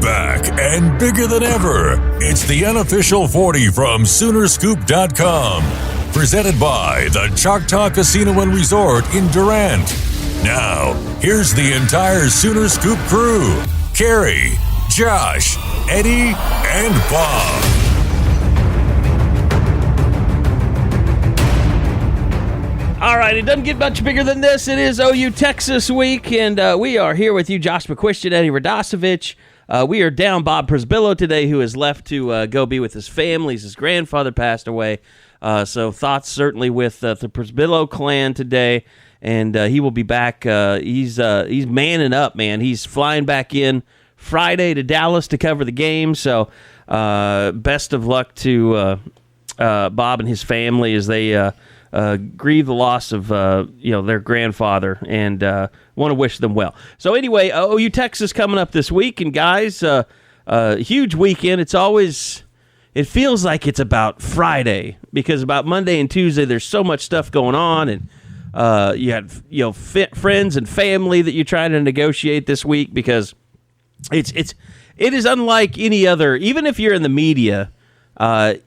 back and bigger than ever. It's the unofficial 40 from Soonerscoop.com. Presented by the Choctaw Casino and Resort in Durant. Now, here's the entire Sooner Scoop crew. Carey, Josh, Eddie, and Bob. All right, it doesn't get much bigger than this. It is OU Texas week, and we are here with you, Josh McCuistion, Eddie Radosevich. We are down Bob Prisbillo today, who has left to go be with his family. His grandfather passed away. So thoughts certainly with the Prisbillo clan today, and he will be back. He's manning up, man. He's flying back in Friday to Dallas to cover the game. So best of luck to Bob and his family as they grieve the loss of their grandfather, and want to wish them well. So anyway, OU Texas coming up this week, and guys, huge weekend. It feels like it's about Friday, because about Monday and Tuesday there's so much stuff going on, and you had friends and family that you're trying to negotiate this week, because it is unlike any other. Even if you're in the media,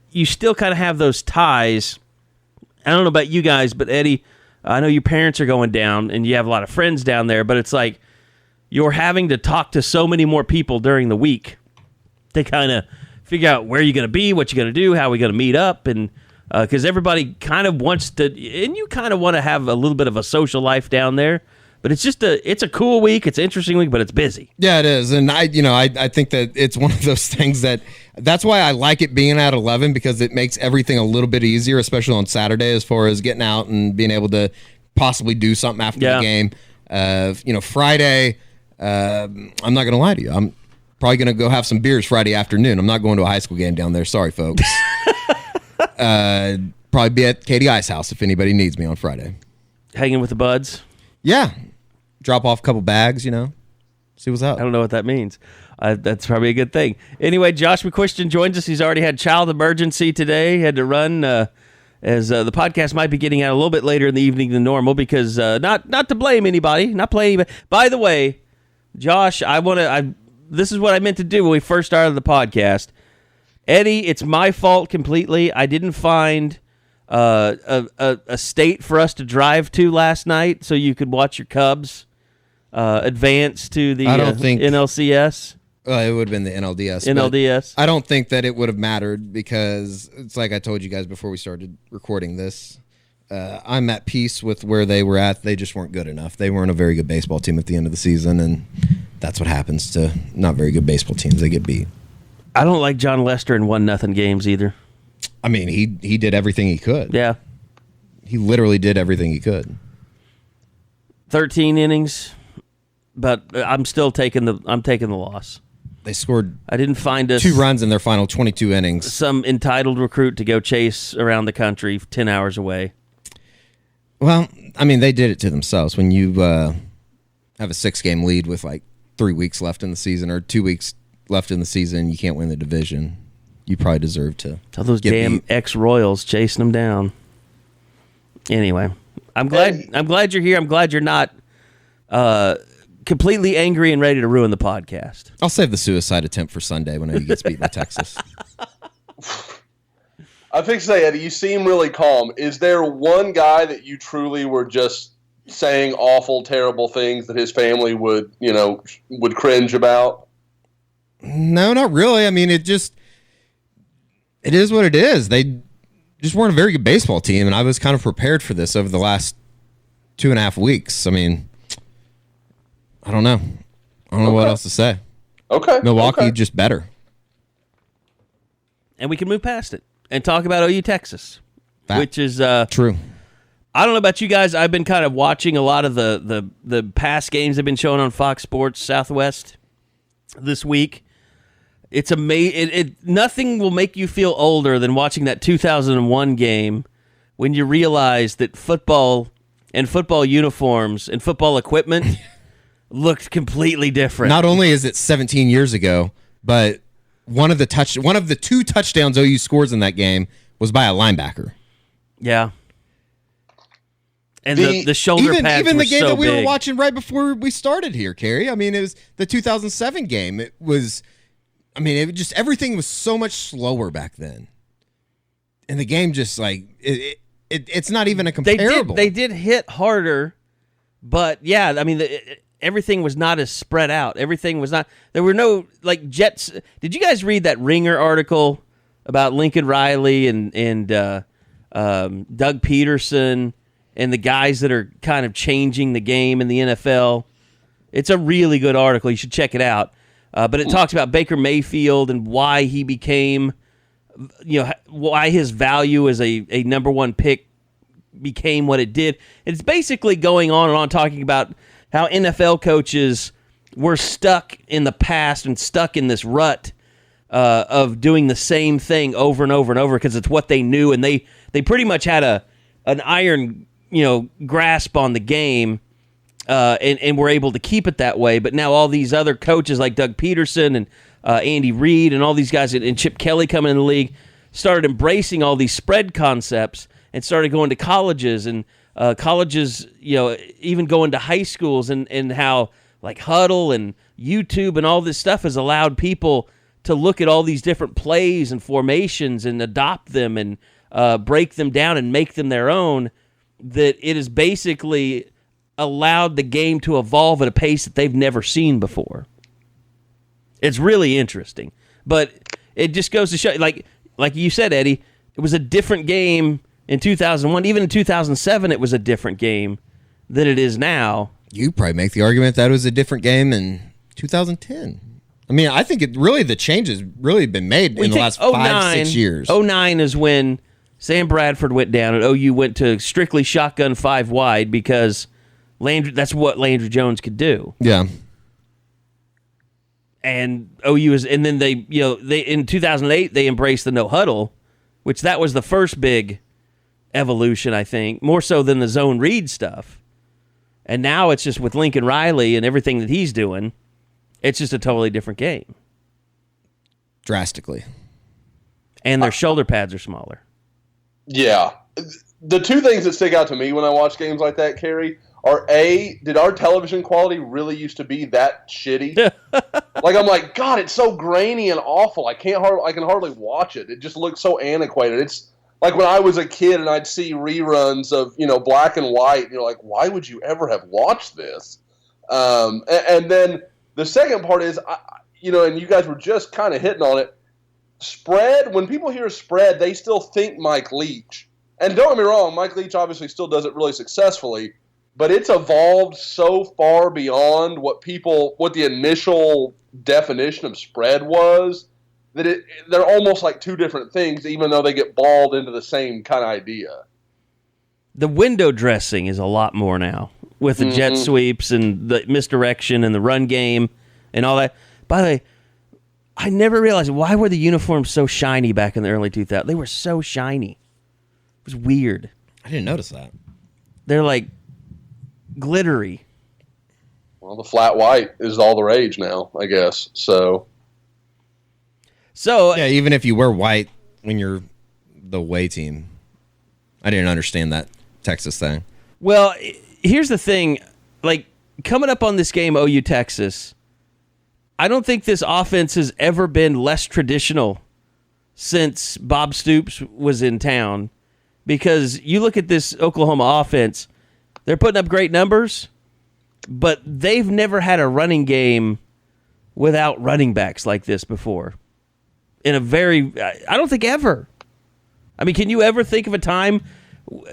you still kind of have those ties. I don't know about you guys, but Eddie, I know your parents are going down and you have a lot of friends down there, but it's like you're having to talk to so many more people during the week to kind of figure out where you're going to be, what you're going to do, how we're going to meet up, and because everybody kind of wants to, and you kind of want to have a little bit of a social life down there. But it's just it's a cool week, it's an interesting week, but it's busy. Yeah, it is, and I think that it's one of those things that's why I like it being at 11, because it makes everything a little bit easier, especially on Saturday, as far as getting out and being able to possibly do something after the game. Friday, I'm not going to lie to you, I'm probably going to go have some beers Friday afternoon. I'm not going to a high school game down there. Sorry, folks. Probably be at Katie Ice House if anybody needs me on Friday. Hanging with the buds. Yeah. Drop off a couple bags, see what's up. I don't know what that means. That's probably a good thing. Anyway, Josh McCuistion joins us. He's already had child emergency today. He had to run as the podcast might be getting out a little bit later in the evening than normal, because not to blame anybody, not blame anybody. By the way, Josh, this is what I meant to do when we first started the podcast. Eddie, it's my fault completely. I didn't find a state for us to drive to last night so you could watch your Cubs advance to the NLCS. It would have been the NLDS. NLDS. I don't think that it would have mattered, because it's like I told you guys before we started recording this. I'm at peace with where they were at. They just weren't good enough. They weren't a very good baseball team at the end of the season, and that's what happens to not very good baseball teams. They get beat. I don't like John Lester in 1-0 games either. I mean, he did everything he could. Yeah. He literally did everything he could. 13 innings, but I'm still taking the loss. They scored I didn't find 2 runs in their final 22 innings. Some entitled recruit to go chase around the country 10 hours away. Well, I mean, they did it to themselves. When you have a 6-game lead with like 3 weeks left in the season, or 2 weeks left in the season, you can't win the division. You probably deserve to. All those damn ex-Royals chasing them down. Anyway, I'm glad you're here. I'm glad you're not completely angry and ready to ruin the podcast. I'll save the suicide attempt for Sunday when he gets beat by Texas. I think, Eddie, you seem really calm. Is there one guy that you truly were just saying awful, terrible things that his family would cringe about? No, not really. I mean, it is what it is. They just weren't a very good baseball team, and I was kind of prepared for this over the last 2.5 weeks. I mean, I don't know. I don't know what else to say. Okay. Milwaukee just better. And we can move past it and talk about OU Texas, which is true. I don't know about you guys. I've been kind of watching a lot of the past games they've been showing on Fox Sports Southwest this week. It's amazing. Nothing will make you feel older than watching that 2001 game when you realize that football and football uniforms and football equipment looked completely different. Not only is it 17 years ago, but one of the 2 touchdowns OU scores in that game was by a linebacker. Yeah. And the shoulder pads even were the game so that we big. were watching right before we started here, Carey. I mean, it was the 2007 game. It was I mean, everything was so much slower back then. And the game just like it's not even a comparable. They did hit harder, but yeah, I mean everything was not as spread out. Everything was not. There were no like jets. Did you guys read that Ringer article about Lincoln Riley and Doug Peterson and the guys that are kind of changing the game in the NFL? It's a really good article. You should check it out. But it talks about Baker Mayfield and why he became, why his value as a number one pick became what it did. It's basically going on and on talking about how NFL coaches were stuck in the past and stuck in this rut of doing the same thing over and over and over because it's what they knew, and they pretty much had an iron grasp on the game. And we're able to keep it that way. But now all these other coaches like Doug Peterson and Andy Reid and all these guys and Chip Kelly coming in the league started embracing all these spread concepts and started going to colleges and colleges, even going to high schools and how like Huddle and YouTube and all this stuff has allowed people to look at all these different plays and formations and adopt them and break them down and make them their own. That it is basically allowed the game to evolve at a pace that they've never seen before. It's really interesting. But it just goes to show, like you said, Eddie, it was a different game in 2001. Even in 2007, it was a different game than it is now. You probably make the argument that it was a different game in 2010. I mean, I think the change has really been made in the last 5-6 years. 2009 is when Sam Bradford went down and OU went to strictly shotgun 5 wide because that's what Landry Jones could do. Yeah. And OU is, and then they in 2008 they embraced the no huddle, which that was the first big evolution, I think, more so than the zone read stuff. And now it's just with Lincoln Riley and everything that he's doing, it's just a totally different game. Drastically. And their shoulder pads are smaller. Yeah. The two things that stick out to me when I watch games like that, Carey, are did our television quality really used to be that shitty? Like, I'm like, God, it's so grainy and awful. I can hardly watch it. It just looks so antiquated. It's like when I was a kid and I'd see reruns of, black and white, and you're like, why would you ever have watched this? And then the second part is, and you guys were just kind of hitting on it, spread. When people hear spread, they still think Mike Leach. And don't get me wrong, Mike Leach obviously still does it really successfully, but it's evolved so far beyond what the initial definition of spread was that they're almost like two different things, even though they get balled into the same kind of idea. The window dressing is a lot more now with the jet sweeps and the misdirection and the run game and all that. By the way, I never realized, why were the uniforms so shiny back in the early 2000s? They were so shiny. It was weird. I didn't notice that. They're like glittery. Well, the flat white is all the rage now, I guess. So yeah, even if you wear white when you're the away team, I didn't understand that Texas thing. Well, here's the thing. Like, coming up on this game, OU Texas, I don't think this offense has ever been less traditional since Bob Stoops was in town. Because you look at this Oklahoma offense, they're putting up great numbers, but they've never had a running game without running backs like this before. I don't think ever. I mean, can you ever think of a time?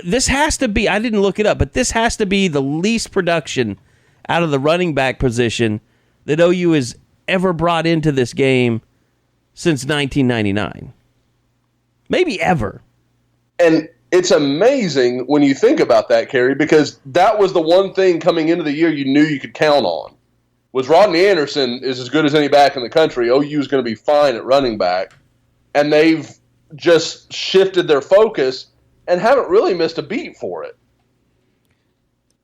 This has to be, I didn't look it up, but this has to be the least production out of the running back position that OU has ever brought into this game since 1999. Maybe ever. And it's amazing when you think about that, Carey, because that was the one thing coming into the year you knew you could count on. Was Rodney Anderson is as good as any back in the country. OU is going to be fine at running back. And they've just shifted their focus and haven't really missed a beat for it.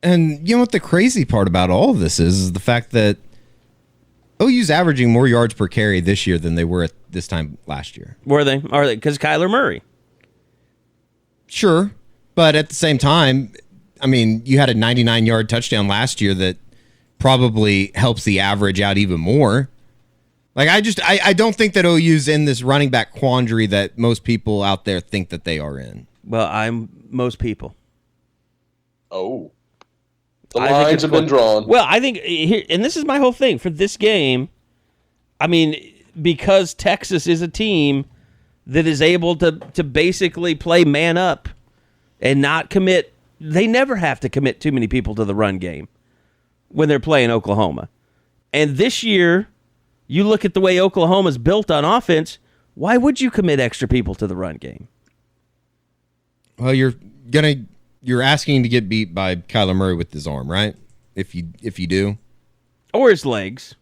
And you know what the crazy part about all of this is the fact that OU's averaging more yards per carry this year than they were at this time last year. Were they? Are they? Because Kyler Murray. Sure, but at the same time, I mean, you had a 99-yard touchdown last year that probably helps the average out even more. Like, I don't think that OU's in this running back quandary that most people out there think that they are in. Well, I'm most people. Oh. The lines have been drawn. Well, I think here, and this is my whole thing for this game. I mean, because Texas is a team that is able to basically play man up and not commit. They never have to commit too many people to the run game when they're playing Oklahoma. And this year, you look at the way Oklahoma's built on offense, why would you commit extra people to the run game? Well, you're asking to get beat by Kyler Murray with his arm, right? If you do, or his legs.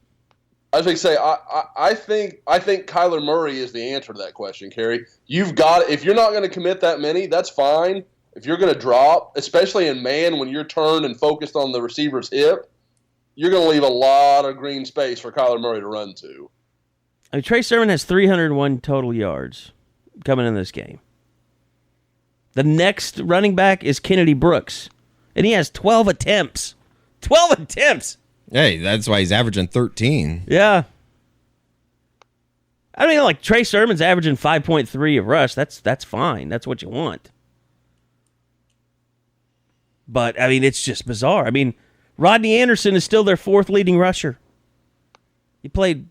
I was going to say, I think Kyler Murray is the answer to that question, Carey. You've got, if you're not going to commit that many, that's fine. If you're going to drop, especially in man, when you're turned and focused on the receiver's hip, you're going to leave a lot of green space for Kyler Murray to run to. I mean, Trey Sermon has 301 total yards coming in this game. The next running back is Kennedy Brooks, and he has 12 attempts. 12 attempts! Hey, that's why he's averaging 13. Yeah. I mean, like, Trey Sermon's averaging 5.3 of rush. That's fine. That's what you want. But, I mean, it's just bizarre. I mean, Rodney Anderson is still their fourth leading rusher. He played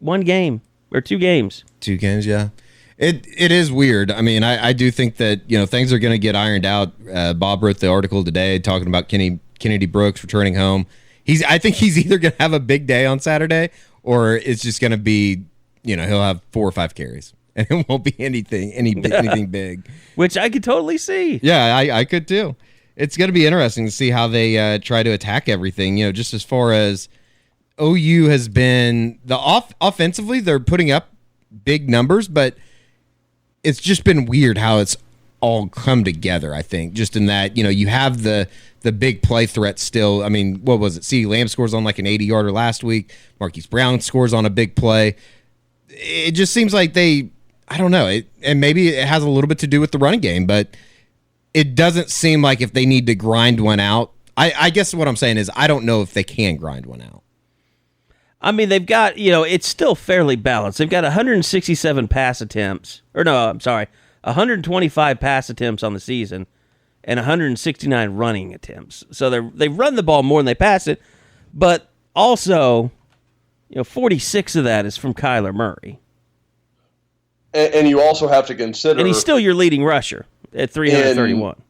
one game or two games. 2 games, yeah. It is weird. I mean, I do think that, things are going to get ironed out. Bob wrote the article today talking about Kennedy Brooks returning home. I think he's either going to have a big day on Saturday, or it's just going to be, he'll have 4 or 5 carries, and it won't be anything big. Which I could totally see. Yeah, I could too. It's going to be interesting to see how they try to attack everything. Just as far as OU has been, offensively, they're putting up big numbers, but it's just been weird how it's all come together, I think, just in that, you have the big play threat still. I mean, what was it? CeeDee Lamb scores on like an 80-yarder last week. Marquise Brown scores on a big play. It just seems like I don't know, and maybe it has a little bit to do with the running game, but it doesn't seem like if they need to grind one out. I guess what I'm saying is I don't know if they can grind one out. I mean, they've got, it's still fairly balanced. They've got 167 pass attempts. Or no, I'm sorry, 125 pass attempts on the season and 169 running attempts. So they run the ball more than they pass it, but also, 46 of that is from Kyler Murray. And you also have to consider... And he's still your leading rusher at 331. In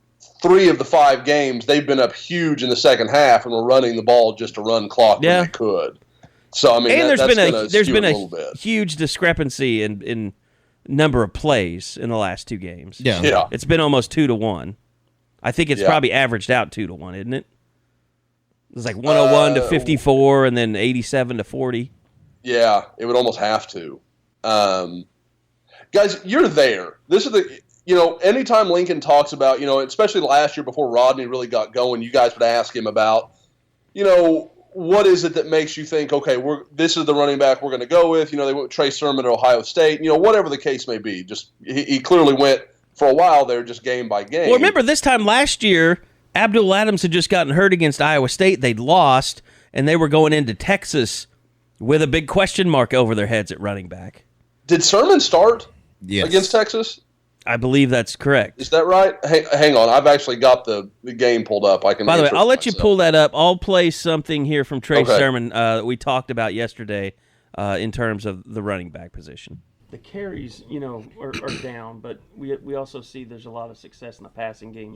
3 of the 5 games, they've been up huge in the second half and were running the ball just to run clock when they could. So, I mean, and there's been a bit. huge discrepancy in number of plays in the last 2 games. Yeah. It's been almost 2-1. I think it's probably averaged out 2-1, isn't it? It's like 101 to 54 and then 87 to 40. Yeah, it would almost have to. Guys, you're there. This is anytime Lincoln talks about, especially last year before Rodney really got going, you guys would ask him about, what is it that makes you think, okay, this is the running back we're going to go with? They went with Trey Sermon at Ohio State. Whatever the case may be. Just he clearly went for a while there, just game by game. Well, remember this time last year, Abdul Adams had just gotten hurt against Iowa State. They'd lost, and they were going into Texas with a big question mark over their heads at running back. Did Sermon start Yes. against Texas? I believe that's correct. Is that right? Hang on. I've actually got the game pulled up. I can. By the way, I'll let you myself. pull that up. I'll play something here from Trey Okay. Sermon that we talked about yesterday in terms of the running back position. The carries, are down, but we also see there's a lot of success in the passing game.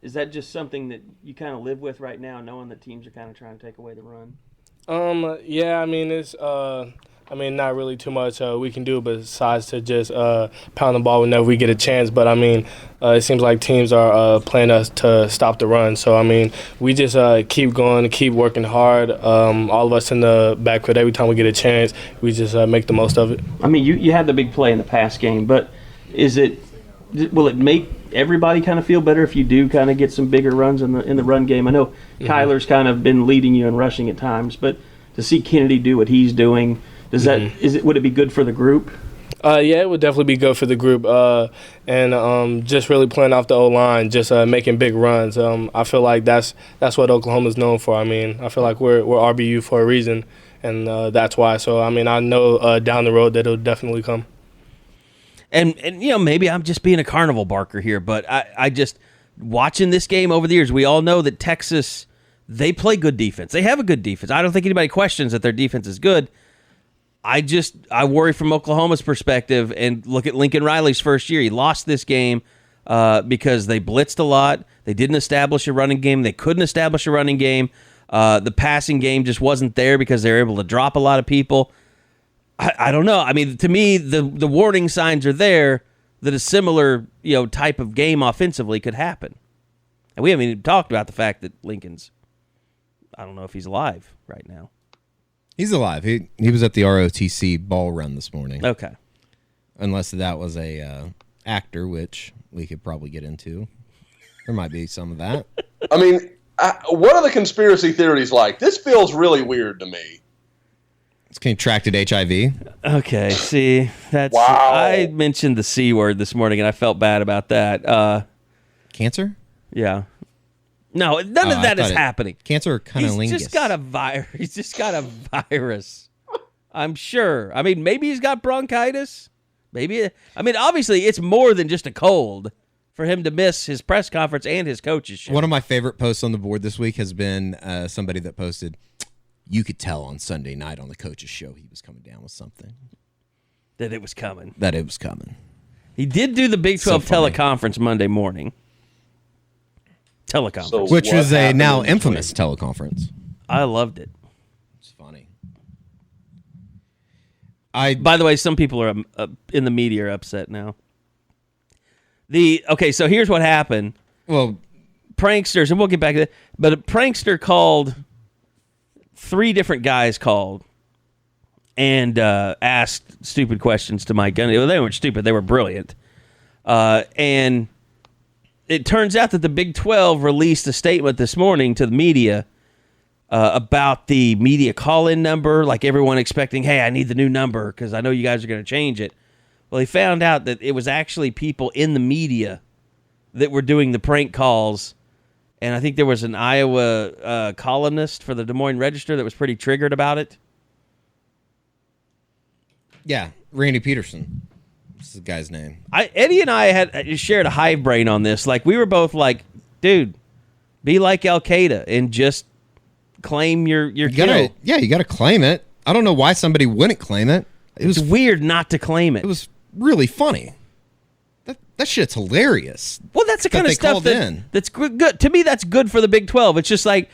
Is that just something that you kind of live with right now, knowing that teams are kind of trying to take away the run? Yeah, I mean, it's not really too much we can do besides to just pound the ball whenever we get a chance. But, it seems like teams are playing us to stop the run. So, we just keep going, keep working hard. All of us in the backfield, every time we get a chance, we just make the most of it. I mean, you had the big play in the pass game, but will it make everybody kind of feel better if you do kind of get some bigger runs in the run game? I know Kyler's kind of been leading you in rushing at times, but to see Kennedy do what he's doing, would it be good for the group? Yeah, it would definitely be good for the group, and just really playing off the O-line, just making big runs. I feel like that's what Oklahoma's known for. I feel like we're RBU for a reason, and that's why. So, I mean, I know down the road that it'll definitely come. And maybe I'm just being a carnival barker here, but I just, watching this game over the years, we all know that Texas, they play good defense. They have a good defense. I don't think anybody questions that their defense is good. I worry from Oklahoma's perspective, and look at Lincoln Riley's first year. He lost this game because they blitzed a lot. They didn't establish a running game. They couldn't establish a running game. The passing game just wasn't there because they were able to drop a lot of people. I don't know. I mean, to me, the warning signs are there that a similar type of game offensively could happen. And we haven't even talked about the fact that Lincoln's, I don't know if he's alive right now. He's alive. He was at the ROTC ball run this morning. Okay. Unless that was a actor, which we could probably get into. There might be some of that. I mean, what are the conspiracy theories like? This feels really weird to me. It's contracted HIV. Okay, see, that's wow. I mentioned the C word this morning, and I felt bad about that. Cancer? Yeah. No, none of that is happening. Cancer or cunnilingus? He's just got a virus. He's just got a virus. I'm sure. I mean, maybe he's got bronchitis. Maybe. I mean, obviously, it's more than just a cold for him to miss his press conference and his coach's show. One of my favorite posts on the board this week has been somebody that posted, "You could tell on Sunday night on the coach's show he was coming down with something." That it was coming. He did do the Big 12 So funny. teleconference Monday morning. Teleconference. So Which what was a happened now in infamous between? teleconference. I loved it. It's funny. By the way, some people are in the media are upset now. So here's what happened. Well, Pranksters, and we'll get back to that, but a prankster called, 3 different guys called and asked stupid questions to Mike Gundy. Well, they weren't stupid. They were brilliant. And it turns out that the Big 12 released a statement this morning to the media about the media call-in number, like everyone expecting, hey, I need the new number because I know you guys are going to change it. Well, he found out that it was actually people in the media that were doing the prank calls. And I think there was an Iowa columnist for the Des Moines Register that was pretty triggered about it. yeah, Randy Peterson. What's the guy's name? Eddie and I had shared a hive brain on this. Like, we were both like, dude, be like Al-Qaeda and just claim your kill. Yeah, you got to claim it. I don't know why somebody wouldn't claim it. It's weird not to claim it. It was really funny. That shit's hilarious. Well, that's the kind of stuff in. that's good. To me, that's good for the Big 12. It's just like,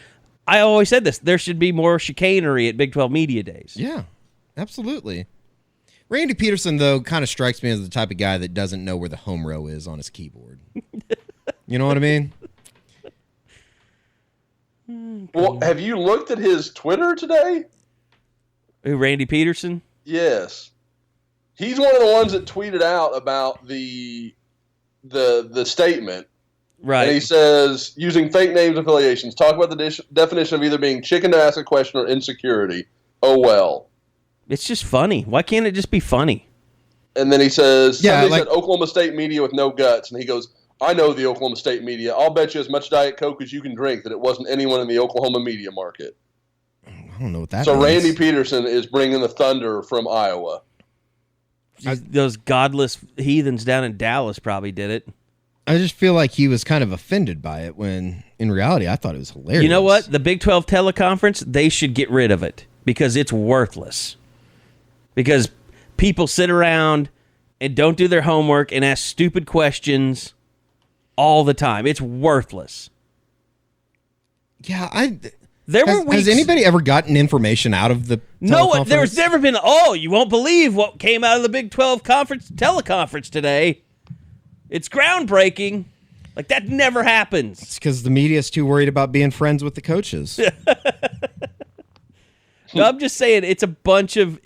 I always said this, there should be more chicanery at Big 12 Media Days. Yeah, absolutely. Randy Peterson, though, kind of strikes me as the type of guy that doesn't know where the home row is on his keyboard. You know what I mean? Well, have you looked at his Twitter today? Who, Randy Peterson? Yes. He's one of the ones that tweeted out about the statement. Right. And he says, using fake names and affiliations, talk about the definition of either being chicken to ask a question or insecurity. Oh, well. It's just funny. Why can't it just be funny? And then he says, Yeah, somebody said Oklahoma State media with no guts. And he goes, I know the Oklahoma State media. I'll bet you as much Diet Coke as you can drink that it wasn't anyone in the Oklahoma media market. I don't know what that So means. Randy Peterson is bringing the thunder from Iowa. Those godless heathens down in Dallas probably did it. I just feel like he was kind of offended by it when, in reality, I thought it was hilarious. You know what? The Big 12 teleconference, they should get rid of it because it's worthless. Because people sit around and don't do their homework and ask stupid questions all the time. It's worthless. Yeah, Has anybody ever gotten information out of the No, teleconference? there's never been, you won't believe what came out of the Big 12 teleconference today. It's groundbreaking. Like, that never happens. It's because the media's too worried about being friends with the coaches. No, I'm just saying it's a bunch of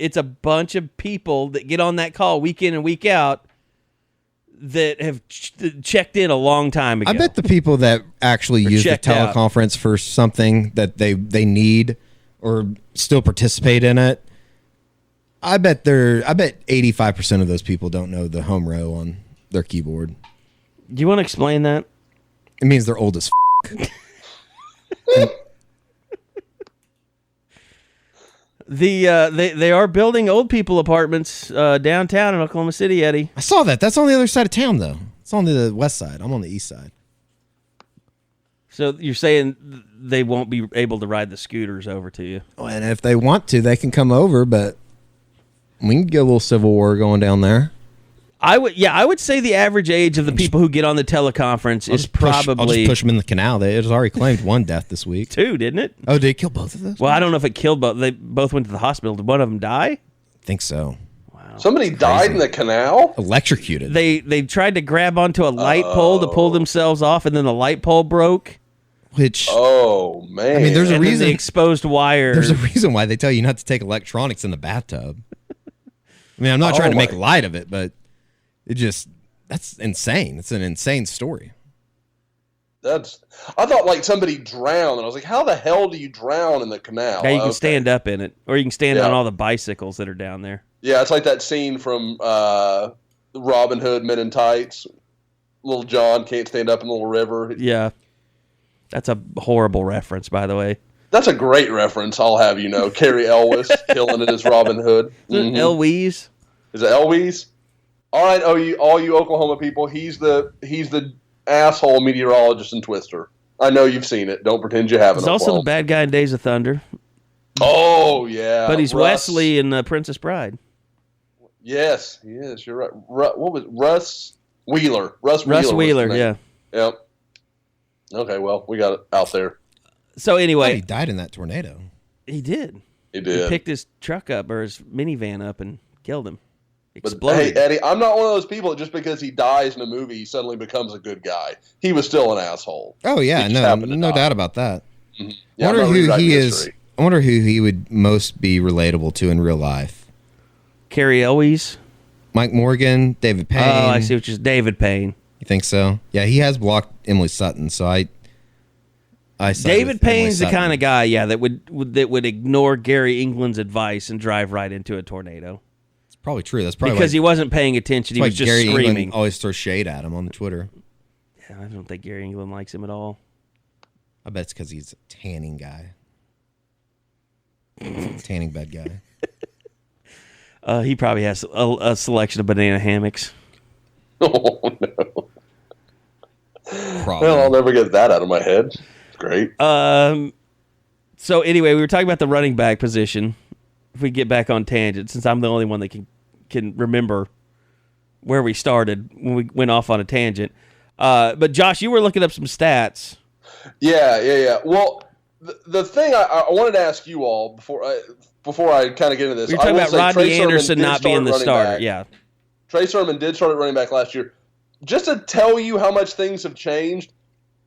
people that get on that call week in and week out that have checked in a long time ago. I bet the people that actually use the checked out. teleconference for something that they need or still participate in it, I bet 85% of those people don't know the home row on their keyboard. Do you want to explain that? It means they're old as They are building old people apartments downtown in Oklahoma City, Eddie. I saw that. That's on the other side of town, though. It's on the west side. I'm on the east side. So you're saying they won't be able to ride the scooters over to you? Oh, and if they want to, they can come over, but we can get a little Civil War going down there. I would say the average age of the people who get on the teleconference is probably... I'll just push them in the canal. It has already claimed one death this week. 2, didn't it? Oh, did it kill both of those? Well, I don't know if it killed both. They both went to the hospital. Did one of them die? I think so. Wow. Somebody died in the canal? Electrocuted. They tried to grab onto a light pole to pull themselves off, and then the light pole broke. Which... Oh, man. I mean, there's a reason... The exposed wire... There's a reason why they tell you not to take electronics in the bathtub. I mean, I'm not trying to make light of it, but that's insane. It's an insane story. I thought like somebody drowned, and I was like, how the hell do you drown in the canal? Yeah, you can stand up in it, or you can stand on all the bicycles that are down there. Yeah, it's like that scene from Robin Hood, Men in Tights. Little John can't stand up in the little river. Yeah. That's a horrible reference, by the way. That's a great reference, I'll have you know. Carey Elwes killing it as Robin Hood. Mm-hmm. Elwes? Is it Elwes? All right, all you Oklahoma people, he's the asshole meteorologist in Twister. I know you've seen it. Don't pretend you haven't. He's also the bad guy in Days of Thunder. Oh, yeah. But he's Wesley in Princess Bride. Yes, he is. You're right. What was Russ Wheeler? Russ Wheeler, yeah. Yep. Okay, well, we got it out there. So anyway, he died in that tornado. He did. He did. He picked his truck up or his minivan up and killed him. But hey, Eddie, I'm not one of those people that just because he dies in a movie, he suddenly becomes a good guy. He was still an asshole. Oh yeah, no doubt about that. Mm-hmm. Yeah, I wonder who he is. I wonder who he would most be relatable to in real life. Carey Elwes, Mike Morgan, David Payne. Oh, I see what you're saying. David Payne. You think so? Yeah, he has blocked Emily Sutton, so I David Payne's the kind of guy, that would ignore Gary England's advice and drive right into a tornado. It's probably true. That's probably because he wasn't paying attention. He was just Gary screaming. England always throws shade at him on the Twitter. Yeah, I don't think Gary England likes him at all. I bet it's because he's a tanning guy, tanning bed guy. He probably has a selection of banana hammocks. Oh no! Probably. Well, I'll never get that out of my head. Great. So anyway, we were talking about the running back position. If we get back on tangent, since I'm the only one that can remember where we started when we went off on a tangent. But Josh, you were looking up some stats. Yeah. Well, the thing I wanted to ask you all before I kind of get into this. We were talking about Rodney Anderson not being the starter. Back. Yeah. Trey Sermon did start at running back last year. Just to tell you how much things have changed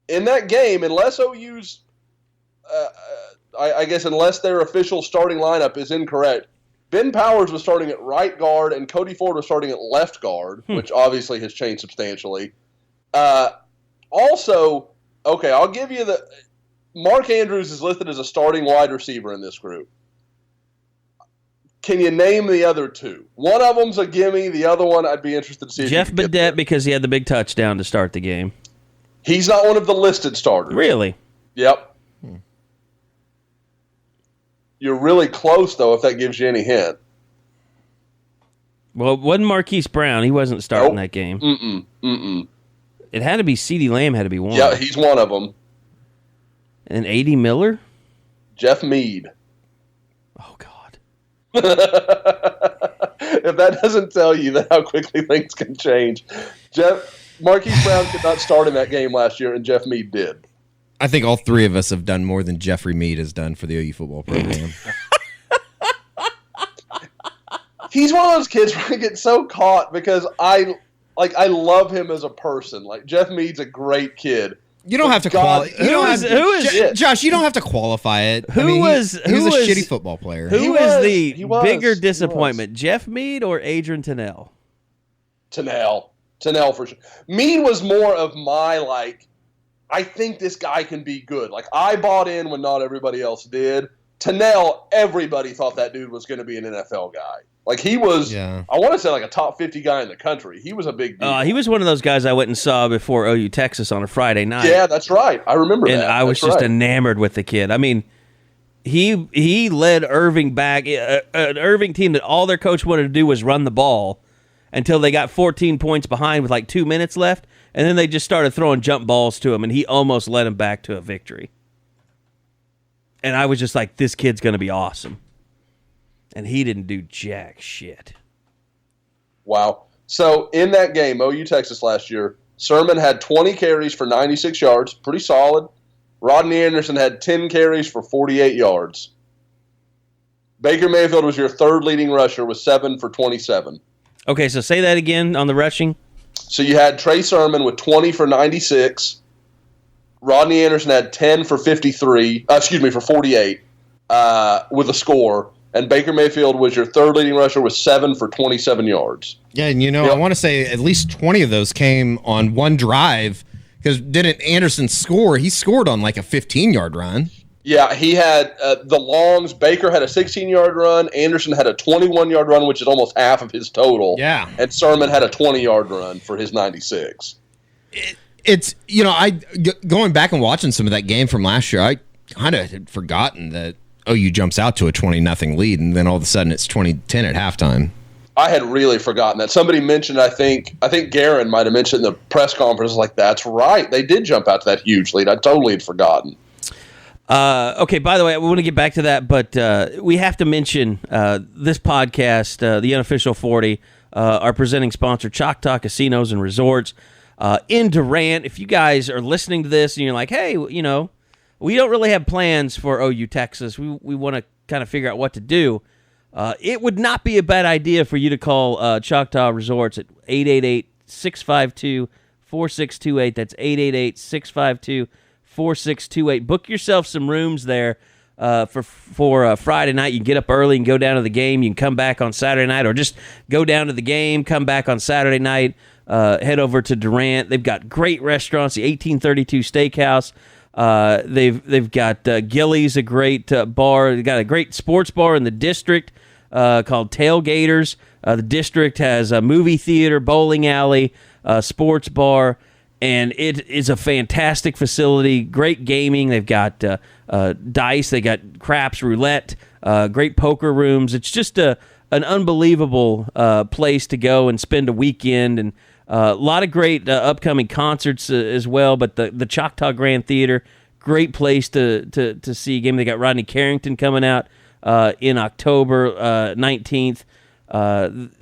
in that game, unless OU's, I guess unless their official starting lineup is incorrect, Ben Powers was starting at right guard and Cody Ford was starting at left guard, which obviously has changed substantially. Also, okay, I'll give you Mark Andrews is listed as a starting wide receiver in this group. Can you name the other two? One of them's a gimme. The other one, I'd be interested to see. Jeff Badette, because he had the big touchdown to start the game. He's not one of the listed starters. Really? Yep. You're really close, though, if that gives you any hint. Well, it wasn't Marquise Brown. He wasn't starting that game. It had to be CeeDee Lamb had to be one. Yeah, he's one of them. And A.D. Miller? Jeff Mead. Oh, God. If that doesn't tell you how quickly things can change. Marquise Brown could not start in that game last year, and Jeff Mead did. I think all three of us have done more than Jeffrey Mead has done for the OU football program. He's one of those kids where I get so caught because I love him as a person. Like, Jeff Mead's a great kid. You don't have to qualify. Josh, you don't have to qualify it. He was a shitty football player. Who is the bigger disappointment, Jeff Mead or Adrian Tennell? Tennell for sure. Mead was more of my I think this guy can be good. Like, I bought in when not everybody else did. Tennell, everybody thought that dude was going to be an NFL guy. Like, he was, I want to say, a top 50 guy in the country. He was a big deal. He was one of those guys I went and saw before OU Texas on a Friday night. Yeah, that's right. I remember that. And I was just enamored with the kid. I mean, He led Irving back, an Irving team that all their coach wanted to do was run the ball until they got 14 points behind with like 2 minutes left, and then they just started throwing jump balls to him, and he almost led him back to a victory. And I was just like, this kid's going to be awesome. And he didn't do jack shit. Wow. So in that game, OU Texas last year, Sermon had 20 carries for 96 yards, pretty solid. Rodney Anderson had 10 carries for 48 yards. Baker Mayfield was your third leading rusher with 7 for 27. Okay, so say that again on the rushing. So you had Trey Sermon with 20 for 96. Rodney Anderson had 10 for 53. For 48 with a score. And Baker Mayfield was your third leading rusher with 7 for 27 yards. Yeah, and I want to say at least 20 of those came on one drive, because didn't Anderson score? He scored on like a 15-yard run. Yeah, he had the longs. Baker had a 16-yard run. Anderson had a 21-yard run, which is almost half of his total. Yeah. And Sermon had a 20-yard run for his 96. It's, going back and watching some of that game from last year, I kind of had forgotten that OU jumps out to a 20-0 lead, and then all of a sudden it's 20-10 at halftime. I had really forgotten that. Somebody mentioned, I think Guerin might have mentioned in the press conference, like, that's right. They did jump out to that huge lead. I totally had forgotten. Okay, by the way, I want to get back to that, but we have to mention this podcast, the Unofficial 40, our presenting sponsor, Choctaw Casinos and Resorts in Durant. If you guys are listening to this and you're like, hey, we don't really have plans for OU Texas. We want to kind of figure out what to do. It would not be a bad idea for you to call Choctaw Resorts at 888-652-4628. That's 888-652-4628. Book yourself some rooms there for Friday night. You can get up early and go down to the game. You can come back on Saturday night, or just go down to the game, come back on Saturday night, head over to Durant. They've got great restaurants, the 1832 Steakhouse. They've got Gillies, a great bar. They've got a great sports bar in the district called Tailgaters. The district has a movie theater, bowling alley, sports bar, and it is a fantastic facility. Great gaming. They've got dice. They got craps, roulette, great poker rooms. It's just an unbelievable place to go and spend a weekend, and a lot of great upcoming concerts as well, but the Choctaw Grand Theater, great place to see a game. They got Rodney Carrington coming out in October 19th.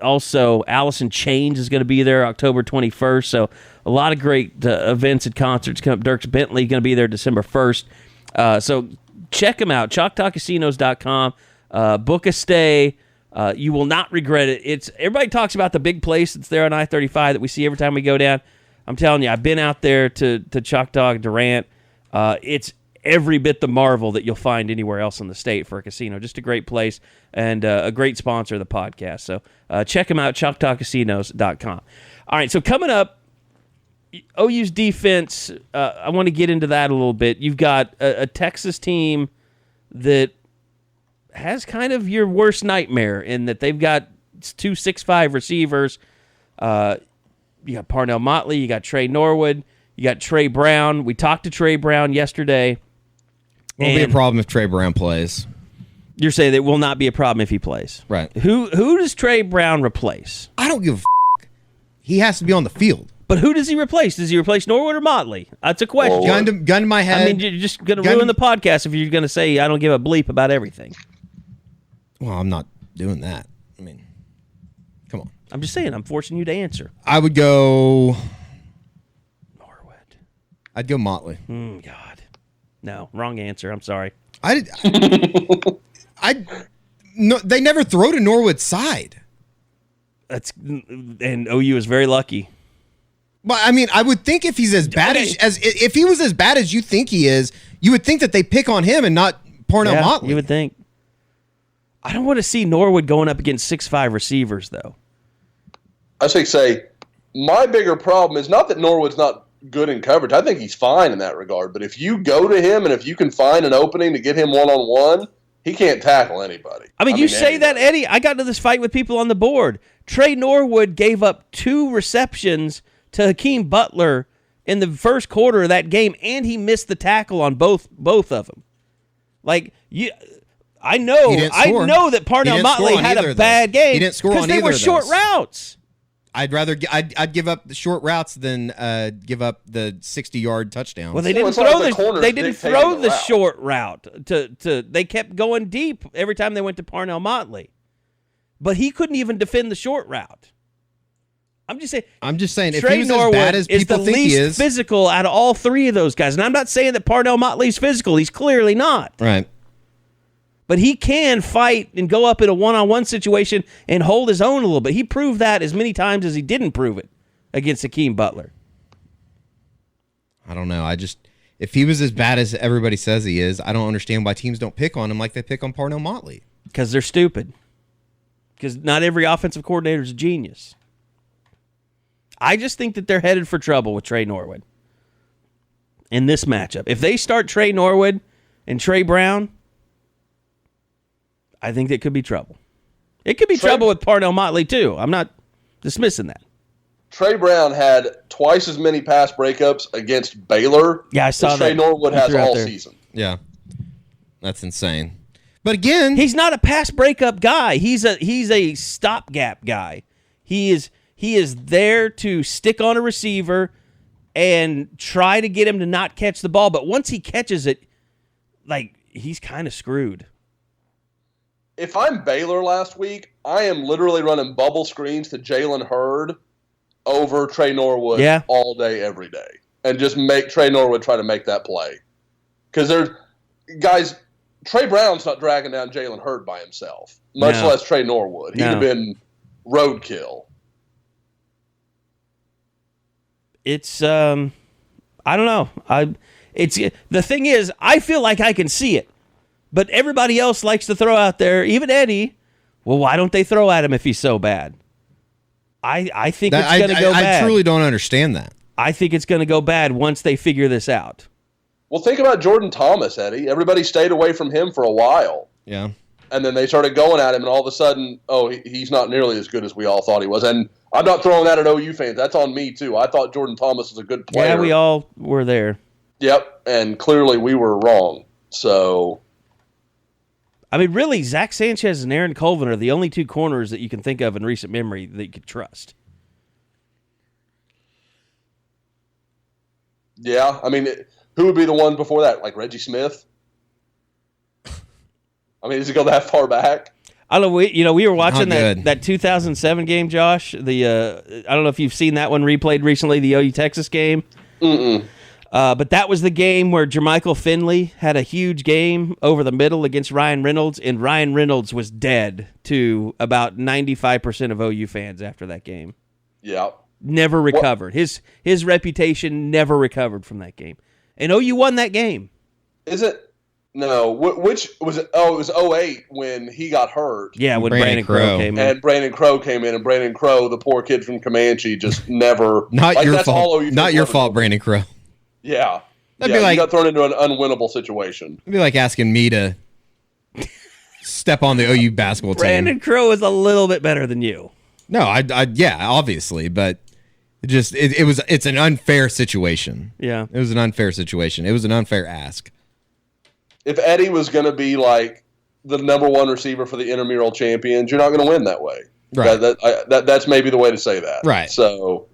Also, Alice in Chains is going to be there October 21st, so a lot of great events and concerts coming up. Dierks Bentley going to be there December 1st. So check them out, ChoctawCasinos.com. Book a stay. You will not regret it. Everybody talks about the big place that's there on I-35 that we see every time we go down. I'm telling you, I've been out there to Choctaw, Durant. It's every bit the marvel that you'll find anywhere else in the state for a casino. Just a great place and a great sponsor of the podcast. So check them out, ChoctawCasinos.com. All right, so coming up, OU's defense, I want to get into that a little bit. You've got a Texas team that has kind of your worst nightmare in that they've got 2 6'5" receivers. You got Parnell Motley, you got Trey Norwood, you got Trey Brown. We talked to Trey Brown yesterday. Won't be a problem if Trey Brown plays. You're saying that will not be a problem if he plays. Right. Who does Trey Brown replace? I don't give a He has to be on the field. But who does he replace? Does he replace Norwood or Motley? That's a question. Gun to my head. I mean, you're just going to ruin the podcast if you're going to say I don't give a bleep about everything. Well, I'm not doing that. I mean, come on. I'm just saying, I'm forcing you to answer. I would go Norwood. I'd go Motley. God. No, wrong answer. I'm sorry. No, they never throw to Norwood's side. And OU is very lucky. Well, I mean, I would think if he's as bad as if he was as bad as you think he is, you would think that they pick on him and not Parnell Motley. You would think. I don't want to see Norwood going up against 6'5" receivers, though. I say my bigger problem is not that Norwood's not good in coverage. I think he's fine in that regard. But if you go to him and if you can find an opening to get him one-on-one, he can't tackle anybody. I mean, you say that, Eddie. I got into this fight with people on the board. Trey Norwood gave up 2 receptions to Hakeem Butler in the first quarter of that game, and he missed the tackle on both of them. Like I know that Parnell Motley had a bad game. He didn't score on either because they were short routes. I'd give up the short routes than give up the 60-yard touchdowns. Well, they didn't throw the short route. They kept going deep every time they went to Parnell Motley. But he couldn't even defend the short route. I'm just saying if Trey he was Norwood as bad as people think he is, the least physical out of all three of those guys. And I'm not saying that Parnell Motley's physical. He's clearly not. Right. But he can fight and go up in a one-on-one situation and hold his own a little bit. He proved that as many times as he didn't prove it against Hakeem Butler. I don't know. If he was as bad as everybody says he is, I don't understand why teams don't pick on him like they pick on Parnell Motley. Because they're stupid. Because not every offensive coordinator is a genius. I just think that they're headed for trouble with Trey Norwood in this matchup. If they start Trey Norwood and Trey Brown, I think it could be trouble. It could be trouble with Parnell Motley, too. I'm not dismissing that. Trey Brown had twice as many pass breakups against Baylor as Trey Norwood has all season. Yeah. That's insane. But again, he's not a pass breakup guy. He's a stopgap guy. He is there to stick on a receiver and try to get him to not catch the ball. But once he catches it, he's kind of screwed. If I'm Baylor last week, I am literally running bubble screens to Jalen Hurd over Trey Norwood all day, every day. And just make Trey Norwood try to make that play. Because Trey Brown's not dragging down Jalen Hurd by himself, much less Trey Norwood. He'd have been roadkill. It's, I don't know. The thing is, I feel like I can see it. But everybody else likes to throw out there, even Eddie. Well, why don't they throw at him if he's so bad? I think it's going to go bad. I truly don't understand that. I think it's going to go bad once they figure this out. Well, think about Jordan Thomas, Eddie. Everybody stayed away from him for a while. Yeah. And then they started going at him, and all of a sudden, he's not nearly as good as we all thought he was. And I'm not throwing that at OU fans. That's on me, too. I thought Jordan Thomas was a good player. Yeah, we all were there. Yep, and clearly we were wrong. So... I mean, really, Zach Sanchez and Aaron Colvin are the only two corners that you can think of in recent memory that you could trust. Yeah, I mean, who would be the one before that? Like Reggie Smith? I mean, does it go that far back? I don't know. We were watching that 2007 game, Josh. I don't know if you've seen that one replayed recently, the OU Texas game. Mm-mm. But that was the game where Jermichael Finley had a huge game over the middle against Ryan Reynolds, and Ryan Reynolds was dead to about 95% of OU fans after that game. Yeah. Never recovered. His reputation never recovered from that game. And OU won that game. Is it? No. Which was it? Oh, it was 2008 when he got hurt. Yeah, when Brandon Crow came in. And Brandon Crow came in, and Brandon Crow, the poor kid from Comanche, just never. Not your fault. Not your fault, Brandon Crow. Yeah. That'd be like, you got thrown into an unwinnable situation. It'd be like asking me to step on the OU basketball team. Brandon Crow is a little bit better than you. No, yeah, obviously, but it's an unfair situation. Yeah. It was an unfair situation. It was an unfair ask. If Eddie was going to be like the number one receiver for the intramural champions, you're not going to win that way. Right. That's maybe the way to say that. Right. So,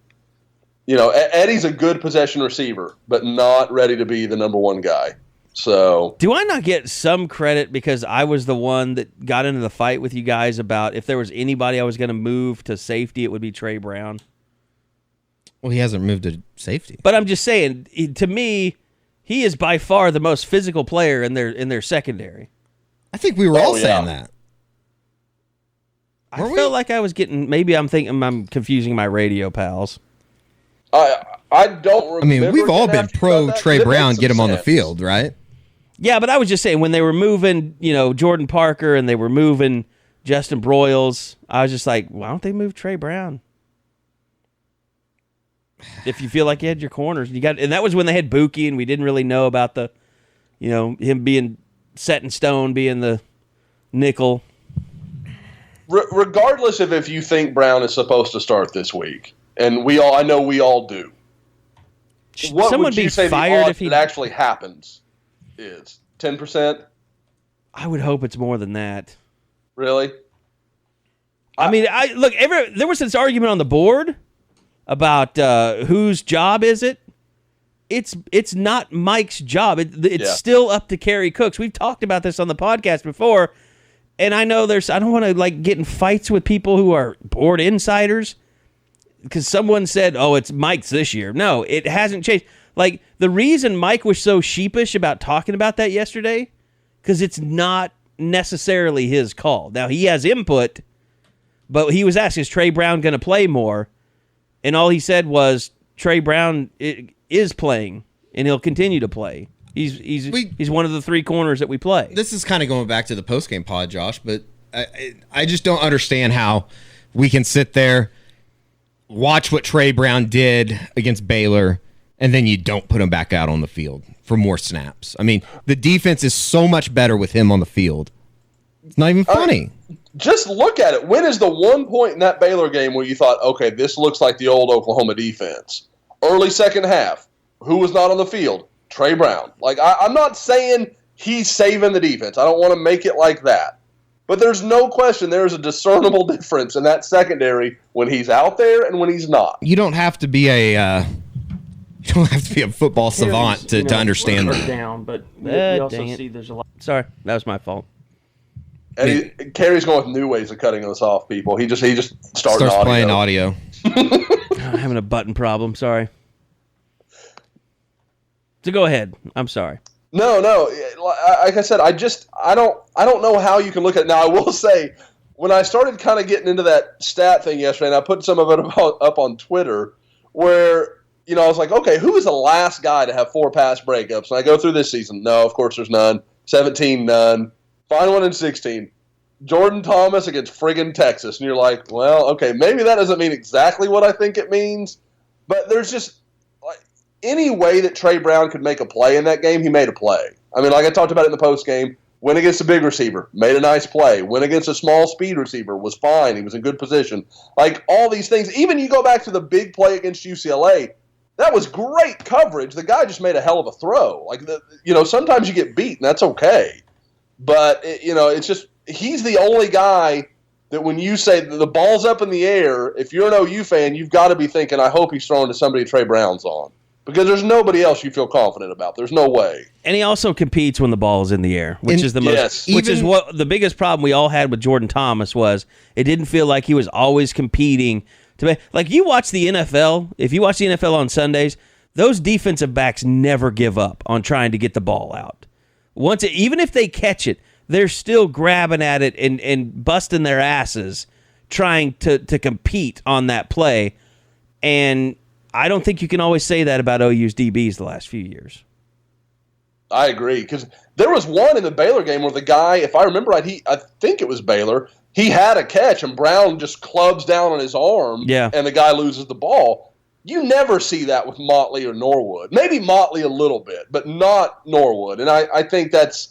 Eddie's a good possession receiver, but not ready to be the number one guy. So, do I not get some credit because I was the one that got into the fight with you guys about if there was anybody I was going to move to safety, it would be Trey Brown? Well, he hasn't moved to safety. But I'm just saying, to me, he is by far the most physical player in their secondary. I think we were all saying that. I felt like I was getting. Maybe I'm confusing my radio pals. I don't remember. I mean, we've all been pro Trey Brown, get him on the field, right? Yeah, but I was just saying when they were moving, Jordan Parker and they were moving Justin Broyles, I was just like, why don't they move Trey Brown? If you feel like you had your corners, and that was when they had Buki, and we didn't really know about the, him being set in stone, being the nickel. Regardless of if you think Brown is supposed to start this week, and I know we all do. What Someone would you be say fired the odds if he that actually happens is 10%? I would hope it's more than that. Really? I mean, there was this argument on the board about whose job is it. It's not Mike's job. It's still up to Carey Cooks. We've talked about this on the podcast before, and I know I don't want to get in fights with people who are board insiders because someone said, "Oh, it's Mike's this year." No, it hasn't changed. The reason Mike was so sheepish about talking about that yesterday, because it's not necessarily his call. Now he has input, but he was asked, "Is Trey Brown going to play more?" And all he said was, "Trey Brown is playing, and he'll continue to play. He's one of the three corners that we play." This is kind of going back to the postgame pod, Josh, but I just don't understand how we can sit there, watch what Trey Brown did against Baylor, and then you don't put him back out on the field for more snaps. I mean, the defense is so much better with him on the field. It's not even funny. Just look at it. When is the one point in that Baylor game where you thought, okay, this looks like the old Oklahoma defense? Early second half. Who was not on the field? Trey Brown. I'm not saying he's saving the defense. I don't want to make it like that. But there's no question there's a discernible difference in that secondary when he's out there and when he's not. You don't have to be a football savant to understand that. Down, but we also see there's a lot. Sorry, that was my fault. And Carey's going with new ways of cutting us off, people. He just starts playing audio. I'm having a button problem. Sorry. So go ahead. I'm sorry. No. Like I said, I don't know how you can look at it. Now, I will say, when I started kind of getting into that stat thing yesterday, and I put some of it up on Twitter, where, I was like, okay, who was the last guy to have 4 pass breakups? And I go through this season. No, of course there's none. 17, none. Final one in 16. Jordan Thomas against friggin' Texas. And you're like, well, okay, maybe that doesn't mean exactly what I think it means. But there's just any way that Trey Brown could make a play in that game, he made a play. I mean, like I talked about it in the post game, went against a big receiver, made a nice play. Went against a small speed receiver, was fine. He was in good position. All these things. Even you go back to the big play against UCLA, that was great coverage. The guy just made a hell of a throw. Sometimes you get beat, and that's okay. But, it's just he's the only guy that when you say the ball's up in the air, if you're an OU fan, you've got to be thinking, I hope he's throwing to somebody Trey Brown's on. Because there's nobody else you feel confident about. There's no way. And he also competes when the ball is in the air, which is the most. Yes. Which is what the biggest problem we all had with Jordan Thomas was. It didn't feel like he was always competing to be you watch the NFL. If you watch the NFL on Sundays, those defensive backs never give up on trying to get the ball out. Even if they catch it, they're still grabbing at it and busting their asses trying to compete on that play. And I don't think you can always say that about OU's DBs the last few years. I agree, because there was one in the Baylor game where the guy, if I remember right, I think it was Baylor, he had a catch and Brown just clubs down on his arm, and the guy loses the ball. You never see that with Motley or Norwood. Maybe Motley a little bit, but not Norwood. And I think that's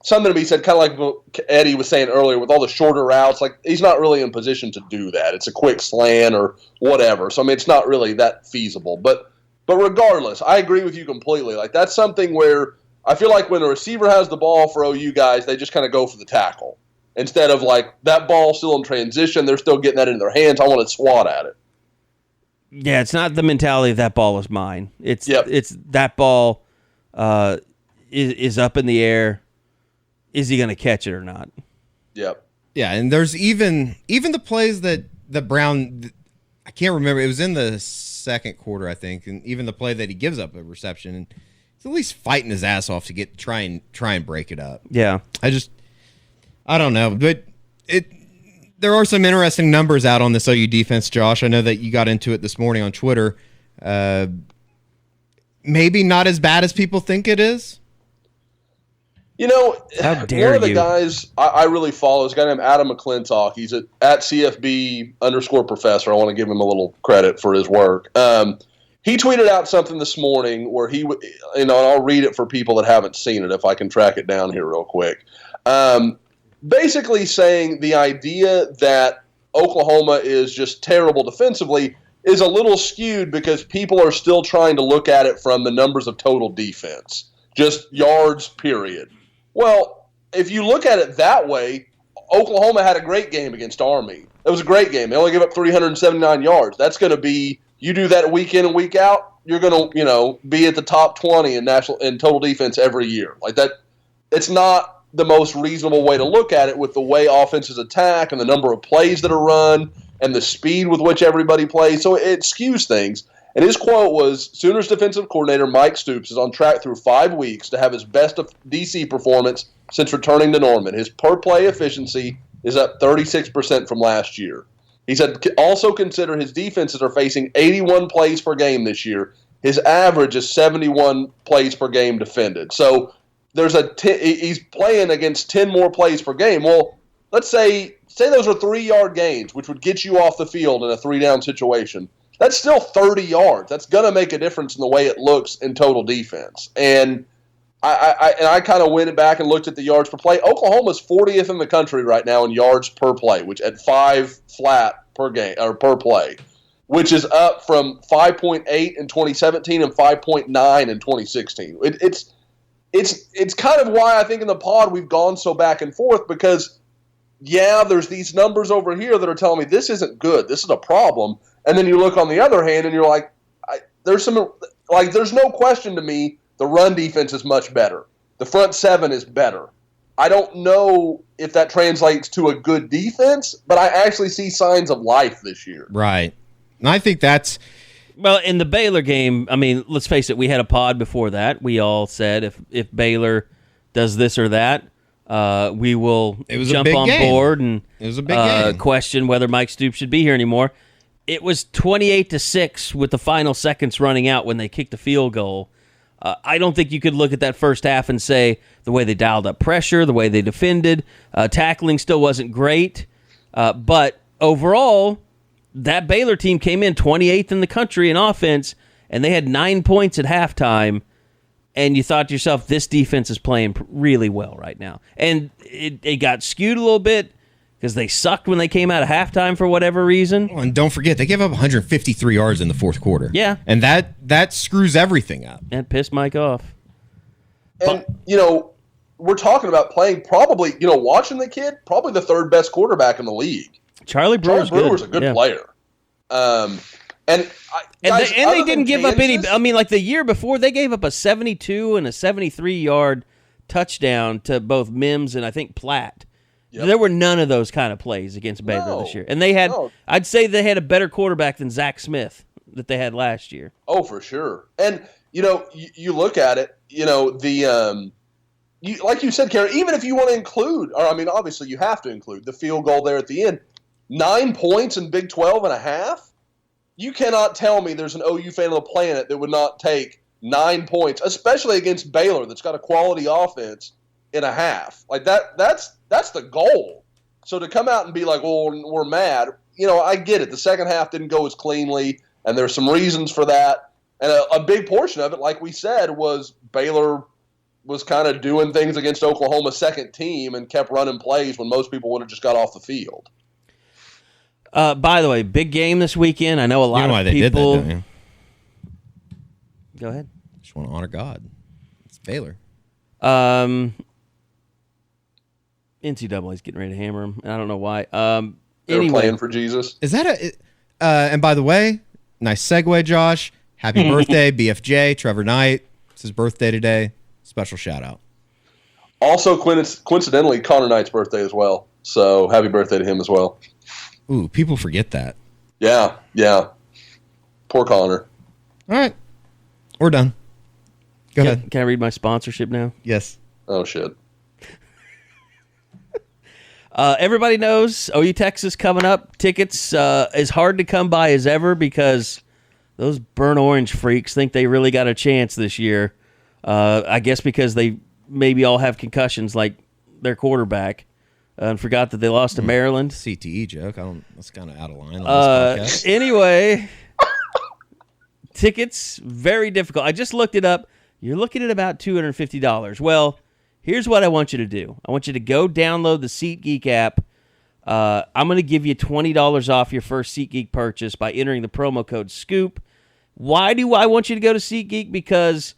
something to be said, kind of like what Eddie was saying earlier, with all the shorter routes. He's not really in position to do that. It's a quick slant or whatever. So, I mean, it's not really that feasible. But regardless, I agree with you completely. That's something where I feel like when a receiver has the ball for OU guys, they just kind of go for the tackle. Instead of, that ball still in transition, they're still getting that in their hands. I want to swat at it. Yeah, it's not the mentality of that ball is mine. It's that ball is up in the air. Is he going to catch it or not? Yep. Yeah, and there's even the plays that Brown, I can't remember. It was in the second quarter, I think, and even the play that he gives up a reception, and he's at least fighting his ass off to try and break it up. Yeah. I don't know, but there are some interesting numbers out on this OU defense, Josh. I know that you got into it this morning on Twitter. Maybe not as bad as people think it is. How dare one of the you. guys I really follow is a guy named Adam McClintock. He's at CFB_professor. I want to give him a little credit for his work. He tweeted out something this morning where and I'll read it for people that haven't seen it if I can track it down here real quick. Basically saying the idea that Oklahoma is just terrible defensively is a little skewed because people are still trying to look at it from the numbers of total defense, just yards, period. Well, if you look at it that way, Oklahoma had a great game against Army. It was a great game. They only gave up 379 yards. That's going to be, you do that week in and week out, you're going to, be at the top 20 in total defense every year. Like that, it's not the most reasonable way to look at it with the way offenses attack and the number of plays that are run and the speed with which everybody plays. So it skews things. And his quote was, Sooners defensive coordinator Mike Stoops is on track through 5 weeks to have his best DC performance since returning to Norman. His per-play efficiency is up 36% from last year. He said, also consider his defenses are facing 81 plays per game this year. His average is 71 plays per game defended. So he's playing against 10 more plays per game. Well, let's say those are 3-yard gains, which would get you off the field in a 3-down situation. That's still 30 yards. That's going to make a difference in the way it looks in total defense. And I kind of went back and looked at the yards per play. Oklahoma's 40th in the country right now in yards per play, which at 5 flat per game or per play, which is up from 5.8 in 2017 and 5.9 in 2016. It's kind of why I think in the pod we've gone so back and forth because, yeah, there's these numbers over here that are telling me this isn't good. This is a problem. And then you look on the other hand and you're like, there's no question to me the run defense is much better. The front seven is better. I don't know if that translates to a good defense, but I actually see signs of life this year. Right. And I think that's... Well, in the Baylor game, I mean, let's face it, we had a pod before that. We all said if Baylor does this or that, we will jump on board and it was a big game. Question whether Mike Stoops should be here anymore. It was 28-6 with the final seconds running out when they kicked the field goal. I don't think you could look at that first half and say the way they dialed up pressure, the way they defended, tackling still wasn't great. But overall, that Baylor team came in 28th in the country in offense, and they had 9 points at halftime. And you thought to yourself, this defense is playing really well right now. And it got skewed a little bit because they sucked when they came out of halftime for whatever reason. Oh, and don't forget, they gave up 153 yards in the fourth quarter. Yeah. And that screws everything up. And pissed Mike off. And, we're talking about playing probably, watching the kid, probably the third best quarterback in the league. Charlie Brewer's a good player. And they didn't give up any. I mean, like the year before, they gave up a 72 and a 73-yard touchdown to both Mims and I think Platt. Yep. There were none of those kind of plays against Baylor this year. And I'd say they had a better quarterback than Zach Smith that they had last year. Oh, for sure. And, you look at it, like you said, Carey, even if you want to include, obviously you have to include the field goal there at the end, 9 points in Big 12 and a half? You cannot tell me there's an OU fan on the planet that would not take 9 points, especially against Baylor that's got a quality offense in a half. Like that's the goal. So to come out and be like, well, we're mad, I get it. The second half didn't go as cleanly, and there's some reasons for that. And a big portion of it, like we said, was Baylor was kind of doing things against Oklahoma's second team and kept running plays when most people would have just got off the field. By the way, big game this weekend. I know a lot of people. Did that, don't you? Go ahead. Just want to honor God. It's Baylor. NCAA's getting ready to hammer him. I don't know why. They're playing for Jesus. Is that and by the way, nice segue, Josh. Happy birthday, BFJ, Trevor Knight. It's his birthday today. Special shout out. Also, coincidentally, Connor Knight's birthday as well. So happy birthday to him as well. Ooh, people forget that. Yeah. Poor Connor. All right. We're done. Go ahead. Can I read my sponsorship now? Yes. Oh, shit. Everybody knows OU Texas coming up. Tickets as hard to come by as ever because those burnt orange freaks think they really got a chance this year. I guess because they maybe all have concussions like their quarterback and forgot that they lost to Maryland. CTE joke. That's kind of out of line on this podcast. Anyway, tickets, very difficult. I just looked it up. You're looking at about $250. Well, here's what I want you to do. I want you to go download the SeatGeek app. I'm going to give you $20 off your first SeatGeek purchase by entering the promo code SCOOP. Why do I want you to go to SeatGeek? Because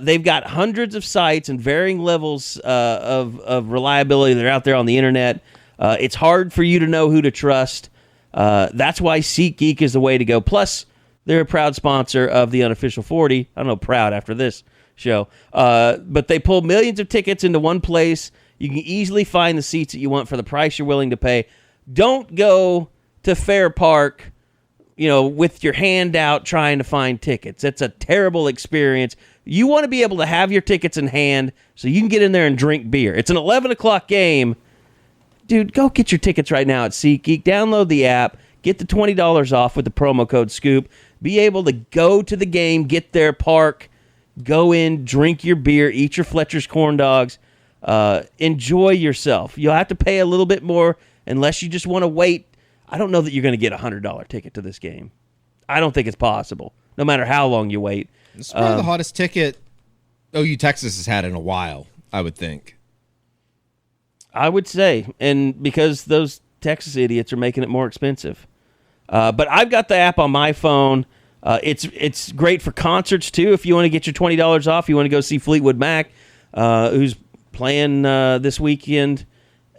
They've got hundreds of sites and varying levels of reliability that are out there on the internet. It's hard for you to know who to trust. That's why SeatGeek is the way to go. Plus, they're a proud sponsor of the Unofficial 40. I don't know, proud after this show. But they pull millions of tickets into one place. You can easily find the seats that you want for the price you're willing to pay. Don't go to Fair Park, with your hand out trying to find tickets. It's a terrible experience. You want to be able to have your tickets in hand so you can get in there and drink beer. It's an 11 o'clock game. Dude, go get your tickets right now at SeatGeek. Download the app. Get the $20 off with the promo code SCOOP. Be able to go to the game, get there, park, go in, drink your beer, eat your Fletcher's corn dogs. Enjoy yourself. You'll have to pay a little bit more unless you just want to wait. I don't know that you're going to get a $100 ticket to this game. I don't think it's possible, no matter how long you wait. It's probably the hottest ticket OU Texas has had in a while, I would think. I would say, and because those Texas idiots are making it more expensive. But I've got the app on my phone. It's great for concerts, too. If you want to get your $20 off, you want to go see Fleetwood Mac, who's playing this weekend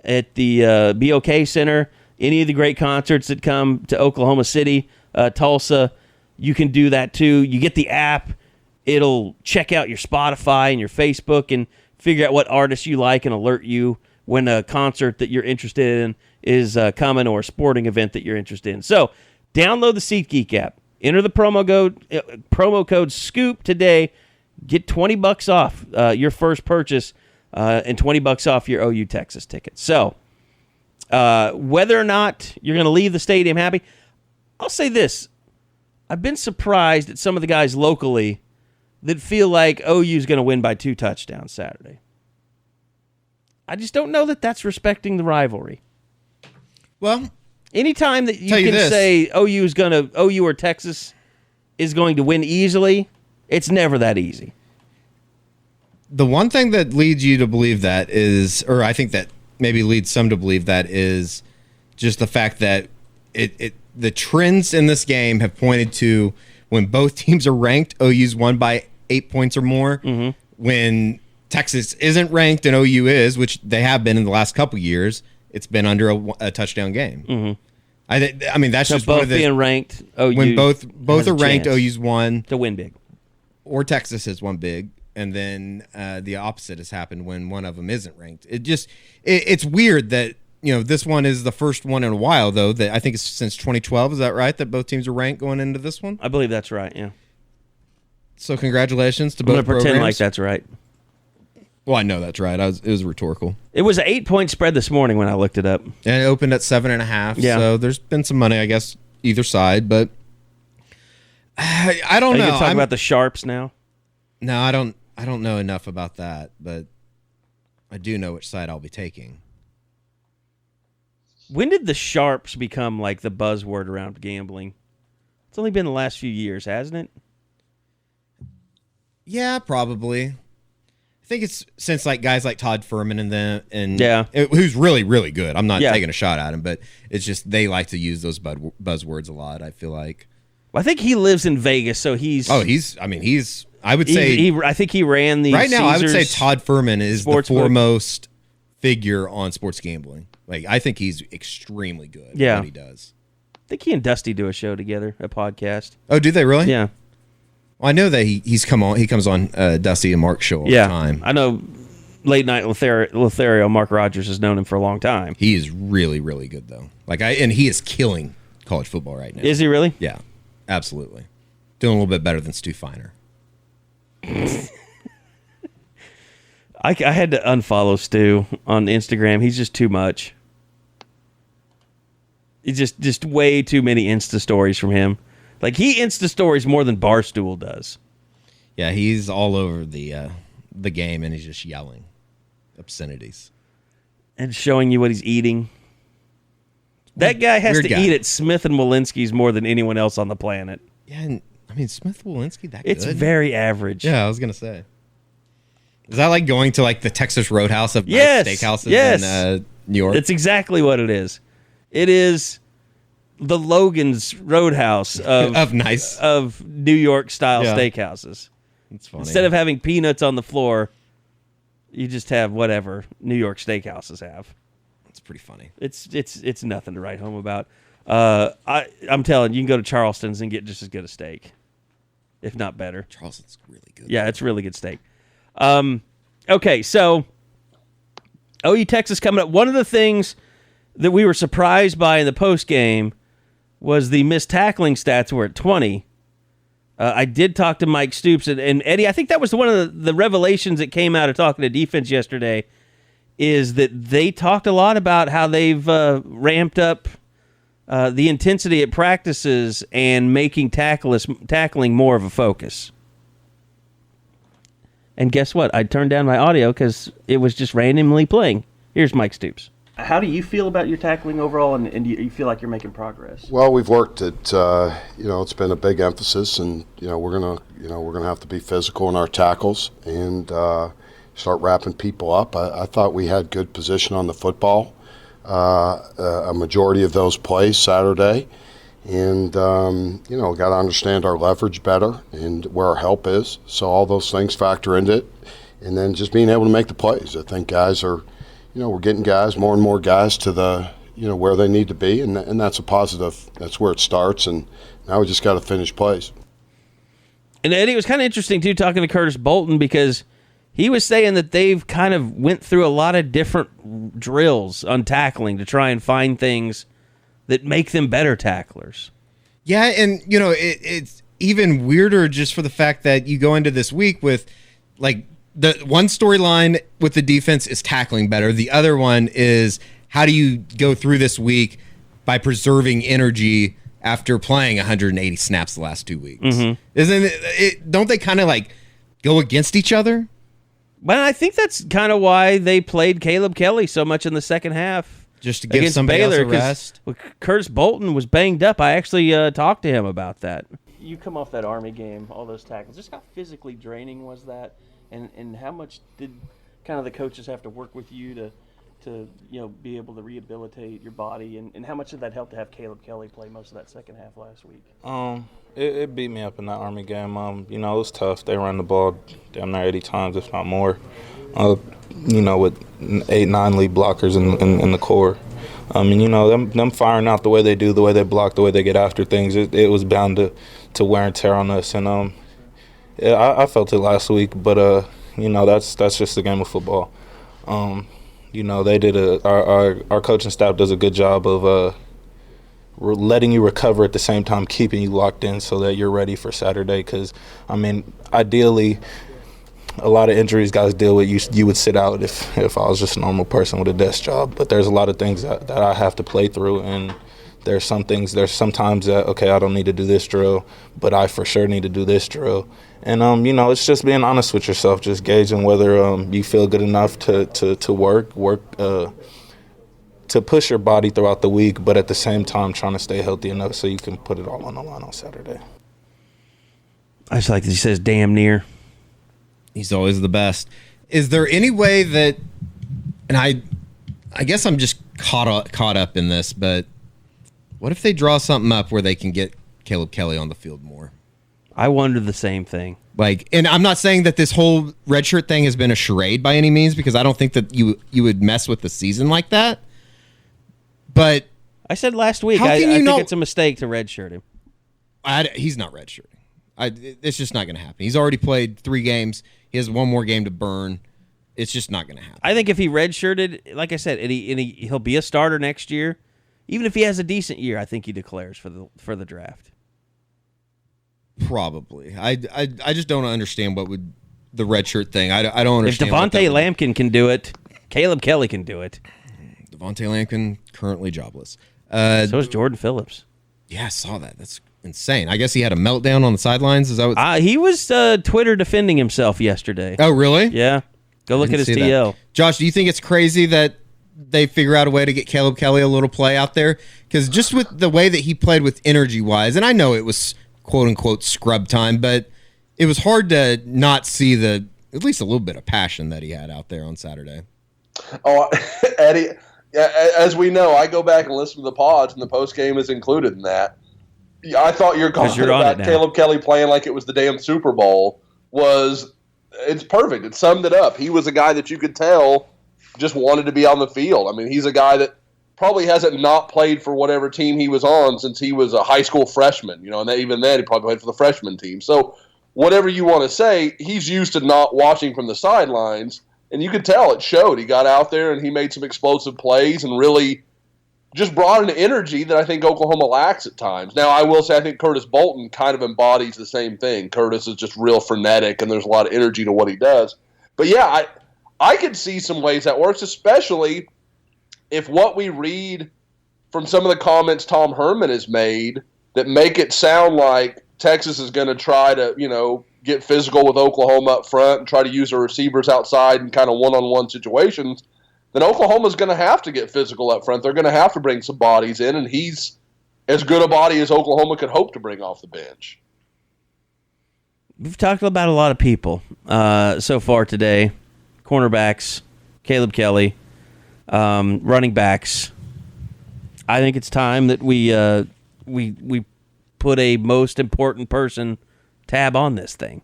at the BOK Center. Any of the great concerts that come to Oklahoma City, Tulsa, you can do that, too. You get the app. It'll check out your Spotify and your Facebook and figure out what artists you like and alert you when a concert that you're interested in is coming or a sporting event that you're interested in. So download the SeatGeek app. Enter the promo code SCOOP today. Get $20 off your first purchase and $20 off your OU Texas ticket. So whether or not you're going to leave the stadium happy, I'll say this. I've been surprised at some of the guys locally that feel like OU's going to win by 2 touchdowns Saturday. I just don't know that that's respecting the rivalry. Well, anytime that you can say OU or Texas is going to win easily, it's never that easy. The one thing that leads you to believe that is, or I think that maybe leads some to believe that, is just the fact that the trends in this game have pointed to when both teams are ranked, OU's won by 8 points or more. Mm-hmm. When Texas isn't ranked and OU is, which they have been in the last couple years, it's been under a touchdown game. Mm-hmm. I mean, that's so just both one of the, being ranked. OU when both are ranked, OU's won to win big, or Texas has won big, and then the opposite has happened when one of them isn't ranked. It's weird that this one is the first one in a while, though, that I think it's since 2012. Is that right? That both teams are ranked going into this one? I believe that's right. Yeah. So congratulations to both. I'm going to pretend like that's right. Well, I know that's right. It was rhetorical. It was an 8-point spread this morning when I looked it up. And it opened at 7.5. Yeah. So there's been some money, I guess, either side. But I don't know. You can talk about the sharps now. No, I don't know enough about that, but I do know which side I'll be taking. When did the sharps become like the buzzword around gambling? It's only been the last few years, hasn't it? Yeah, probably. I think it's since like guys like Todd Furman who's really, really good. I'm not taking a shot at him, but it's just they like to use those buzzwords a lot, I feel like. Well, I think he lives in Vegas, so he's... I would say... I think he ran the right now, Caesars. I would say Todd Furman is the foremost figure on sports gambling. Like, I think he's extremely good at what he does. I think he and Dusty do a show together, a podcast. Oh, do they really? Yeah. Well, I know that he comes on Dusty and Mark's show all the time. I know Late Night Lothario, Mark Rogers has known him for a long time. He is really, really good, though. And he is killing college football right now. Is he really? Yeah, absolutely. Doing a little bit better than Stu Feiner. I had to unfollow Stu on Instagram. He's just too much. It's just way too many Insta stories from him. Like, he Insta stories more than Barstool does. Yeah, he's all over the game, and he's just yelling obscenities. And showing you what he's eating. That guy has to eat at Smith and Walensky's more than anyone else on the planet. Yeah, and I mean, Smith Walensky, that it's good? It's very average. Yeah, I was going to say. Is that like going to like the Texas Roadhouse of nice steakhouses in New York? That's exactly what it is. It is the Logan's Roadhouse of nice of New York style steakhouses. It's funny. Instead of having peanuts on the floor, you just have whatever New York steakhouses have. It's pretty funny. It's nothing to write home about. I'm telling you, can go to Charleston's and get just as good a steak, if not better. Charleston's really good. Yeah, it's really good steak. Okay, so OU Texas coming up. One of the things that we were surprised by in the post game was the missed tackling stats were at 20. I did talk to Mike Stoops and Eddie. I think that was one of the revelations that came out of talking to defense yesterday, is that they talked a lot about how they've ramped up the intensity at practices and making tackling more of a focus. And guess what? I turned down my audio because it was just randomly playing. Here's Mike Stoops. How do you feel about your tackling overall, and do you feel like you're making progress? Well, we've worked at, it's been a big emphasis, and, we're gonna have to be physical in our tackles and start wrapping people up. I thought we had good position on the football, a majority of those plays Saturday, and, got to understand our leverage better and where our help is. So all those things factor into it, and then just being able to make the plays. I think guys are, we're getting guys, more and more guys to the, where they need to be, and that's a positive. That's where it starts, and now we just got to finish plays. And Eddie, it was kind of interesting, too, talking to Curtis Bolton, because he was saying that they've kind of went through a lot of different drills on tackling to try and find things that make them better tacklers. Yeah, and, it's even weirder just for the fact that you go into this week with, like, the one storyline with the defense is tackling better. The other one is how do you go through this week by preserving energy after playing 180 snaps the last 2 weeks? Mm-hmm. Isn't it? Don't they kind of like go against each other? Well, I think that's kind of why they played Caleb Kelly so much in the second half, just to give somebody else a rest. Curtis Bolton was banged up. I actually talked to him about that. You come off that Army game, all those tackles. Just how physically draining was that? And how much did kind of the coaches have to work with you to be able to rehabilitate your body, and how much did that help to have Caleb Kelly play most of that second half last week? It beat me up in that Army game. It was tough. They run the ball damn near 80 times, if not more. With 8-9 lead blockers in the core. Them firing out the way they do, the way they block, the way they get after things. It was bound to wear and tear on us, and yeah, I felt it last week, but that's just the game of football. They did our coaching staff does a good job of letting you recover at the same time, keeping you locked in so that you're ready for Saturday. Because ideally, a lot of injuries guys deal with. You would sit out if I was just a normal person with a desk job. But there's a lot of things that I have to play through, and there's sometimes that, okay, I don't need to do this drill, but I for sure need to do this drill. And, it's just being honest with yourself, just gauging whether you feel good enough to work to push your body throughout the week, but at the same time trying to stay healthy enough so you can put it all on the line on Saturday. I just like that he says damn near. He's always the best. Is there any way that, and I guess I'm just caught up in this, but what if they draw something up where they can get Caleb Kelly on the field more? I wonder the same thing. And I'm not saying that this whole redshirt thing has been a charade by any means, because I don't think that you would mess with the season like that. But I said last week, I think it's a mistake to redshirt him. He's not redshirting. It's just not going to happen. He's already played 3 games. He has one more game to burn. It's just not going to happen. I think if he redshirted, like I said, and he'll be a starter next year. Even if he has a decent year, I think he declares for the draft. Probably. I just don't understand what would the redshirt thing. I don't understand. If Devontae Lampkin can do it, Caleb Kelly can do it. Devontae Lampkin currently jobless. So is Jordan Phillips. Yeah, I saw that. That's insane. I guess he had a meltdown on the sidelines. Is that what? He was Twitter defending himself yesterday. Oh, really? Yeah. Go look at his TL. That. Josh, do you think it's crazy that they figure out a way to get Caleb Kelly a little play out there? Because just with the way that he played with energy-wise, and I know it was quote-unquote scrub time, but it was hard to not see at least a little bit of passion that he had out there on Saturday. Oh, Eddie, as we know, I go back and listen to the pods, and the post-game is included in that. I thought your comment about Caleb Kelly playing like it was the damn Super Bowl it's perfect. It summed it up. He was a guy that you could tell just wanted to be on the field. I mean, he's a guy that probably hasn't not played for whatever team he was on since he was a high school freshman, and even then he probably played for the freshman team. So whatever you want to say, he's used to not watching from the sidelines, and you could tell it showed. He got out there and he made some explosive plays and really just brought an energy that I think Oklahoma lacks at times. Now, I will say I think Curtis Bolton kind of embodies the same thing. Curtis is just real frenetic, and there's a lot of energy to what he does. But, yeah, I could see some ways that works, especially if what we read from some of the comments Tom Herman has made that make it sound like Texas is going to try to, get physical with Oklahoma up front and try to use their receivers outside in kind of one-on-one situations, then Oklahoma's going to have to get physical up front. They're going to have to bring some bodies in, and he's as good a body as Oklahoma could hope to bring off the bench. We've talked about a lot of people so far today. Cornerbacks, Caleb Kelly, running backs. I think it's time that we put a most important person tab on this thing.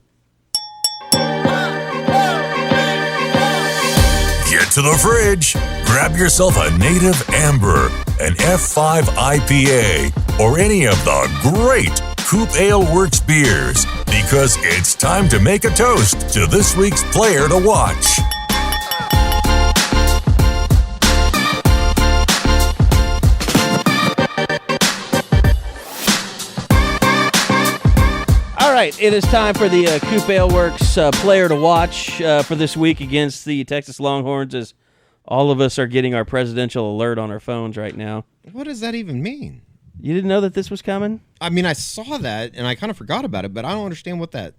Get to the fridge. Grab yourself a Native Amber, an F5 IPA, or any of the great Coop Ale Works beers, because it's time to make a toast to this week's player to watch. All right, it is time for the Coop Ale Works player to watch for this week against the Texas Longhorns, as all of us are getting our presidential alert on our phones right now. What does that even mean? You didn't know that this was coming? I mean, I saw that, and I kind of forgot about it, but I don't understand what that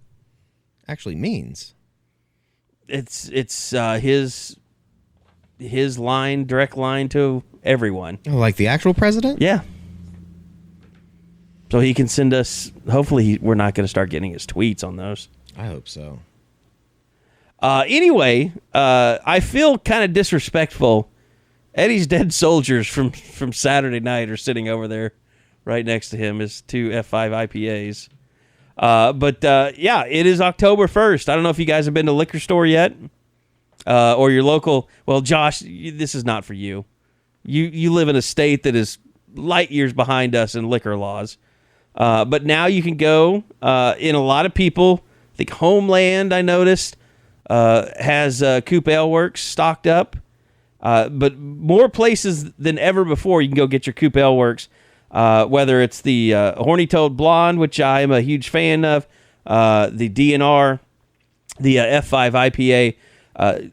actually means. It's his line, direct line to everyone. Oh, like the actual president? Yeah. So he can send us, hopefully we're not going to start getting his tweets on those. I hope so. Anyway, I feel kind of disrespectful. Eddie's dead soldiers from Saturday night are sitting over there right next to him, his two F5 IPAs. But yeah, it is October 1st. I don't know if you guys have been to a liquor store yet, or your local. Well, Josh, this is not for you. You live in a state that is light years behind us in liquor laws. But now you can go in a lot of people. I think Homeland, I noticed, has Coop Ale Works stocked up. But more places than ever before, you can go get your Coop Ale Works. Whether it's the Horny Toad Blonde, which I am a huge fan of, the DNR, the F5 IPA.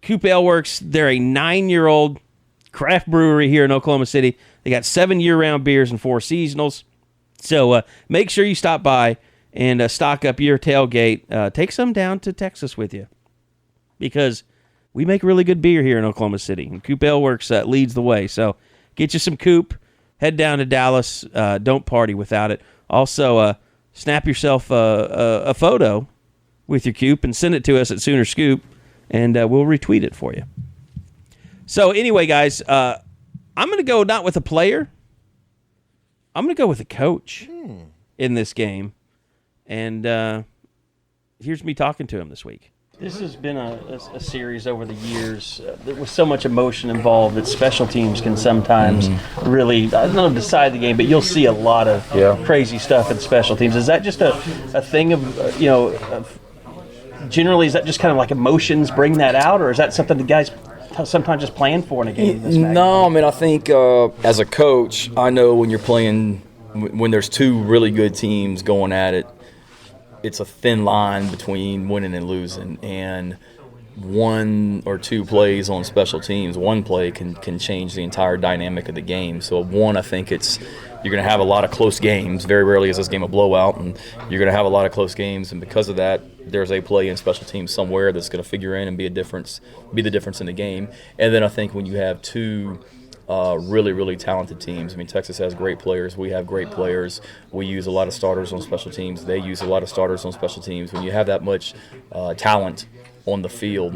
Coop Ale Works, they're a 9-year-old craft brewery here in Oklahoma City. They got 7 year-round beers and 4 seasonals. So make sure you stop by and stock up your tailgate. Take some down to Texas with you, because we make really good beer here in Oklahoma City, and Coop Ale Works leads the way. So get you some Coop. Head down to Dallas. Don't party without it. Also, snap yourself a photo with your Coop and send it to us at Sooner Scoop, and we'll retweet it for you. So anyway, guys, I'm going to go not with a player. I'm going to go with a coach in this game. And here's me talking to him this week. This has been a series over the years. There was so much emotion involved that special teams can sometimes really, I don't know, decide the game, but you'll see a lot of crazy stuff in special teams. Is that just a thing of, generally, is that just kind of like emotions bring that out, or is that something the guys sometimes just plan for in a game? No, I mean, I think as a coach, I know when you're playing, when there's two really good teams going at it, it's a thin line between winning and losing, and one or two plays on special teams, one play can change the entire dynamic of the game. So I think you're going to have a lot of close games. Very rarely is this game a blowout, and you're going to have a lot of close games, and because of that, there's a play in special teams somewhere that's going to figure in and be the difference in the game. And then I think when you have two really, really talented teams. I mean, Texas has great players. We have great players. We use a lot of starters on special teams. They use a lot of starters on special teams. When you have that much talent on the field,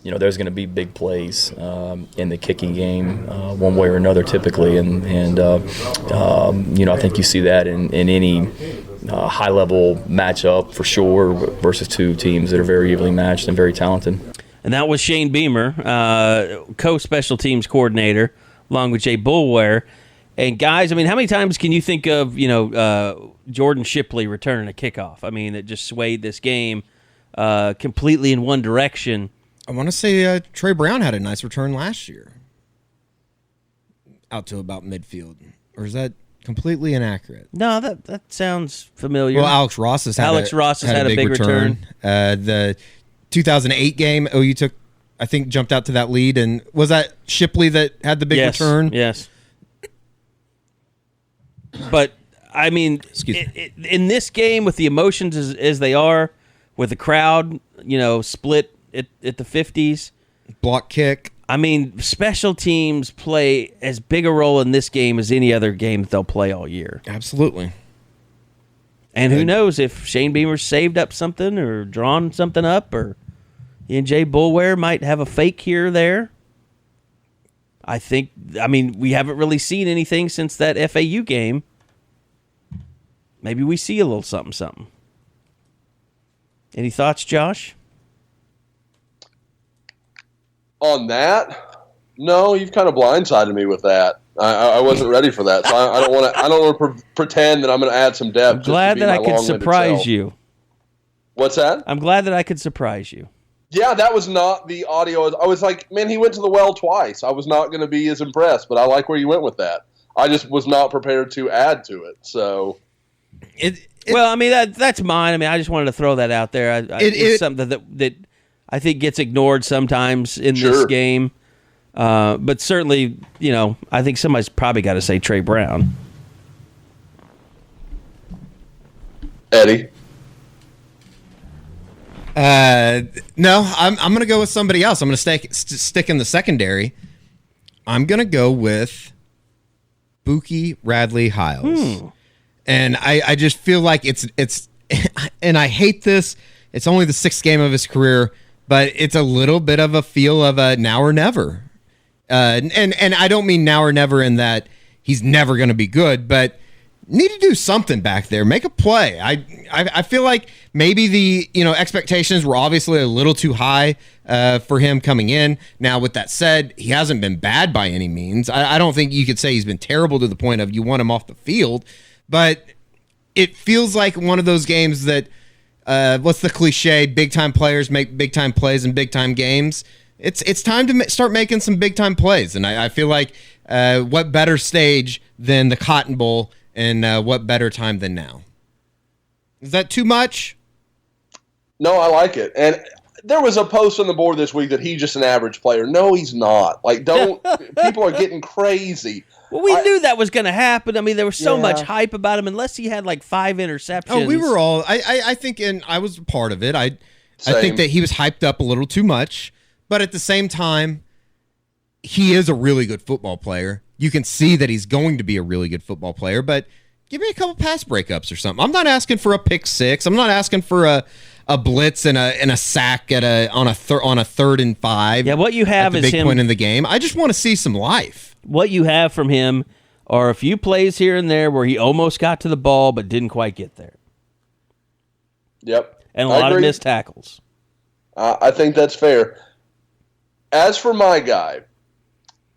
there's going to be big plays in the kicking game one way or another typically. And I think you see that in any high-level matchup for sure versus two teams that are very evenly matched and very talented. And that was Shane Beamer, co-special teams coordinator, along with Jay Boulware. And guys, I mean, how many times can you think of, Jordan Shipley returning a kickoff? I mean, it just swayed this game completely in one direction. I want to say Trey Brown had a nice return last year out to about midfield. Or is that completely inaccurate? No, that sounds familiar. Well, Alex Ross has had a big return. The 2008 game, OU jumped out to that lead. And was that Shipley that had the big return? Yes. But, I mean, in this game, with the emotions as they are, with the crowd, split at the 50s. Block kick. I mean, special teams play as big a role in this game as any other game that they'll play all year. Absolutely. And who knows if Shane Beamer saved up something or drawn something up, or he and Jay Boulware might have a fake here or there. We haven't really seen anything since that FAU game. Maybe we see a little something. Any thoughts, Josh? On that? No, you've kind of blindsided me with that. I wasn't ready for that, so I don't want to pretend that I'm going to add some depth. I'm glad that I could surprise you. What's that? I'm glad that I could surprise you. Yeah, that was not the audio. I was like, man, he went to the well twice. I was not going to be as impressed, but I like where you went with that. I just was not prepared to add to it. So, that's mine. I mean, I just wanted to throw that out there. It's something that I think gets ignored sometimes in this game. But certainly, I think somebody's probably got to say Trey Brown. Eddie? No, I'm going to go with somebody else. I'm going to stick in the secondary. I'm going to go with Buki Radley-Hiles. And I just feel like it's and I hate this. It's only the 6th game of his career, but it's a little bit of a feel of a now or never. And I don't mean now or never in that he's never going to be good, but need to do something back there. Make a play. I feel like maybe the expectations were obviously a little too high for him coming in. Now, with that said, he hasn't been bad by any means. I don't think you could say he's been terrible to the point of you want him off the field, but it feels like one of those games that what's the cliche? Big time players make big time plays in big time games. It's time to start making some big time plays, and I feel like what better stage than the Cotton Bowl, and what better time than now? Is that too much? No, I like it. And there was a post on the board this week that he's just an average player. No, he's not. Like, people are getting crazy. Well, we knew that was going to happen. I mean, there was so much hype about him, unless he had like 5 interceptions. Oh, we were all. I think, and I was part of it. I think that he was hyped up a little too much, but at the same time, he is a really good football player. You can see that he's going to be a really good football player, but give me a couple pass breakups or something. I'm not asking for a pick six. I'm not asking for a blitz and a sack on a 3rd and 5. Yeah, what you have is the big point in the game. I just want to see some life. What you have from him are a few plays here and there where he almost got to the ball but didn't quite get there. Yep. And a lot of missed tackles. I think that's fair. As for my guy,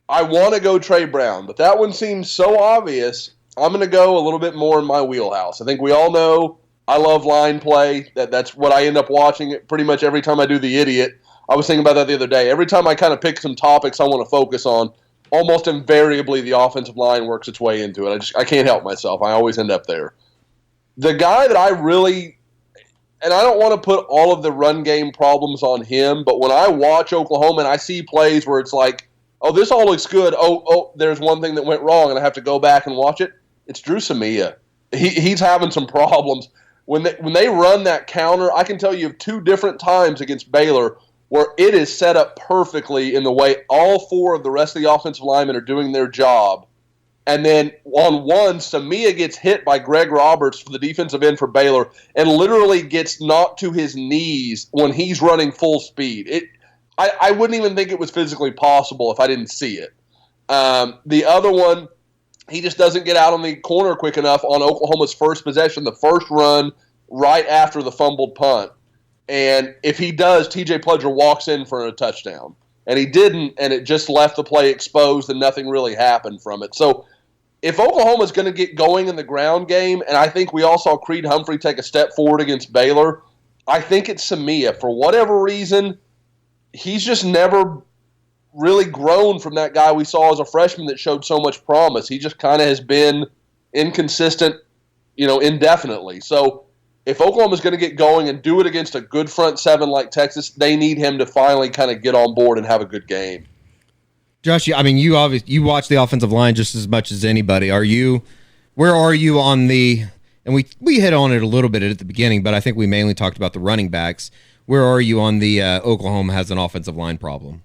I want to go Trey Brown, but that one seems so obvious. I'm going to go a little bit more in my wheelhouse. I think we all know I love line play. That's what I end up watching pretty much every time I do the idiot. I was thinking about that the other day. Every time I kind of pick some topics I want to focus on, almost invariably the offensive line works its way into it. I can't help myself. I always end up there. The guy that I really, and I don't want to put all of the run game problems on him, but when I watch Oklahoma and I see plays where it's like, oh, this all looks good. Oh, there's one thing that went wrong, and I have to go back and watch it. It's Drew Samia. He's having some problems. When they run that counter, I can tell you of 2 different times against Baylor where it is set up perfectly in the way all 4 of the rest of the offensive linemen are doing their job. And then on one, Samia gets hit by Greg Roberts for the defensive end for Baylor and literally gets knocked to his knees when he's running full speed. I wouldn't even think it was physically possible if I didn't see it. The other one, he just doesn't get out on the corner quick enough on Oklahoma's first possession, the first run right after the fumbled punt. And if he does, TJ Pledger walks in for a touchdown. And he didn't, and it just left the play exposed and nothing really happened from it. So if Oklahoma's going to get going in the ground game, and I think we all saw Creed Humphrey take a step forward against Baylor, I think it's Samia. For whatever reason, he's just never really grown from that guy we saw as a freshman that showed so much promise. He just kind of has been inconsistent, indefinitely. So if Oklahoma's going to get going and do it against a good front seven like Texas, they need him to finally kind of get on board and have a good game. Josh, I mean, you watch the offensive line just as much as anybody. Where are you on the? And we hit on it a little bit at the beginning, but I think we mainly talked about the running backs. Where are you on the Oklahoma has an offensive line problem?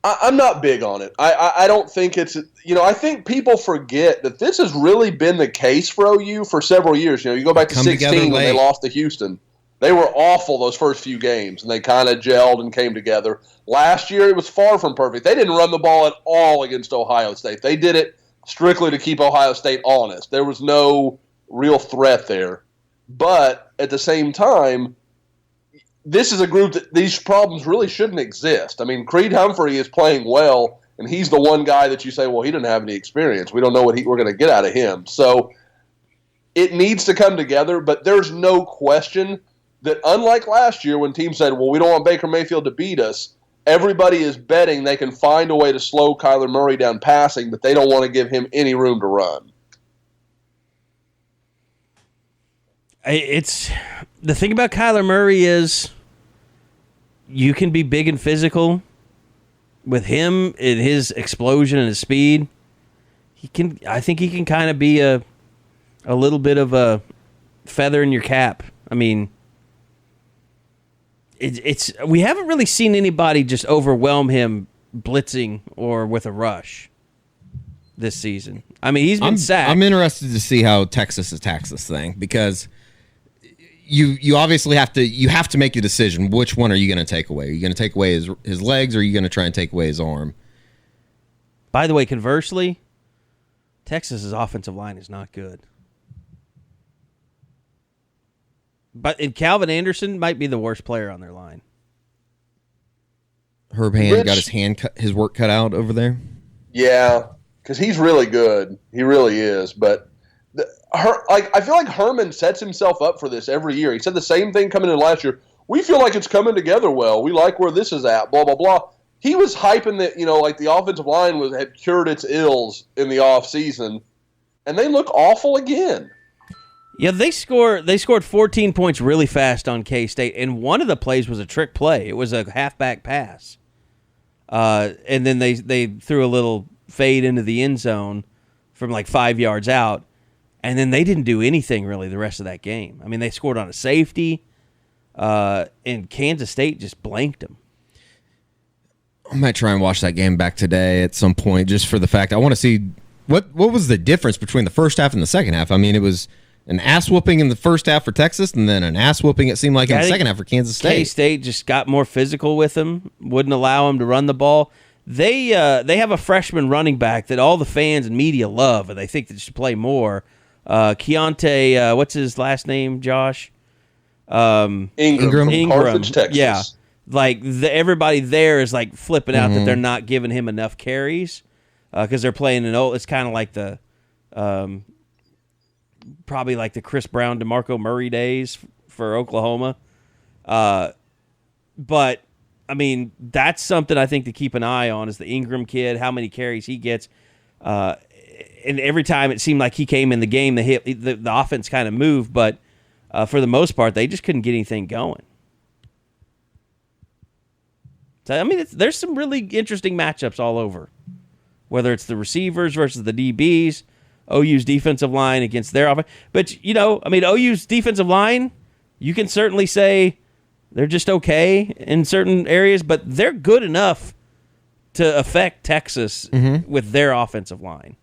I'm not big on it. I don't think it's, I think people forget that this has really been the case for OU for several years. You go back to 16 when they lost to Houston. They were awful those first few games, and they kind of gelled and came together. Last year, it was far from perfect. They didn't run the ball at all against Ohio State. They did it strictly to keep Ohio State honest. There was no real threat there. But at the same time, this is a group that these problems really shouldn't exist. I mean, Creed Humphrey is playing well, and he's the one guy that you say, well, he didn't have any experience. We don't know what we're going to get out of him. So it needs to come together, but there's no question that unlike last year when teams said, well, we don't want Baker Mayfield to beat us, everybody is betting they can find a way to slow Kyler Murray down passing, but they don't want to give him any room to run. It's the thing about Kyler Murray is you can be big and physical with him and his explosion and his speed. I think he can kind of be a little bit of a feather in your cap. I mean, it's we haven't really seen anybody just overwhelm him blitzing or with a rush this season. I mean, he's been sacked. I'm interested to see how Texas attacks this thing because you obviously have to make a decision. Which one are you going to take away? Are you going to take away his legs, or are you going to try and take away his arm? By the way, conversely, Texas's offensive line is not good. But Calvin Anderson might be the worst player on their line. Herb Hand got his work cut out over there. Yeah, because he's really good. He really is. But I feel like Herman sets himself up for this every year. He said the same thing coming in last year. We feel like it's coming together well. We like where this is at, blah, blah, blah. He was hyping that, like the offensive line had cured its ills in the offseason, and they look awful again. Yeah, they scored 14 points really fast on K-State, and one of the plays was a trick play. It was a halfback pass. And then they threw a little fade into the end zone from like 5 yards out, and then they didn't do anything really the rest of that game. I mean, they scored on a safety, and Kansas State just blanked them. I might try and watch that game back today at some point just for the fact I want to see what was the difference between the first half and the second half. I mean, it was an ass whooping in the first half for Texas, and then an ass whooping, it seemed like, in the second half for Kansas State. K-State just got more physical with them, wouldn't allow him to run the ball. They have a freshman running back that all the fans and media love, and they think they should play more. Keontae, what's his last name, Josh? Ingram. Carthage, Texas. Yeah, like everybody there is like flipping out that they're not giving him enough carries because they're playing an old. It's kind of like the. Probably like the Chris Brown, DeMarco Murray days for Oklahoma. But, I mean, that's something I think to keep an eye on is the Ingram kid, how many carries he gets. And every time it seemed like he came in the game, the offense kind of moved, but for the most part, they just couldn't get anything going. So, I mean, there's some really interesting matchups all over, whether it's the receivers versus the DBs, OU's defensive line against their offense. But, I mean, OU's defensive line, you can certainly say they're just okay in certain areas, but they're good enough to affect Texas with their offensive line.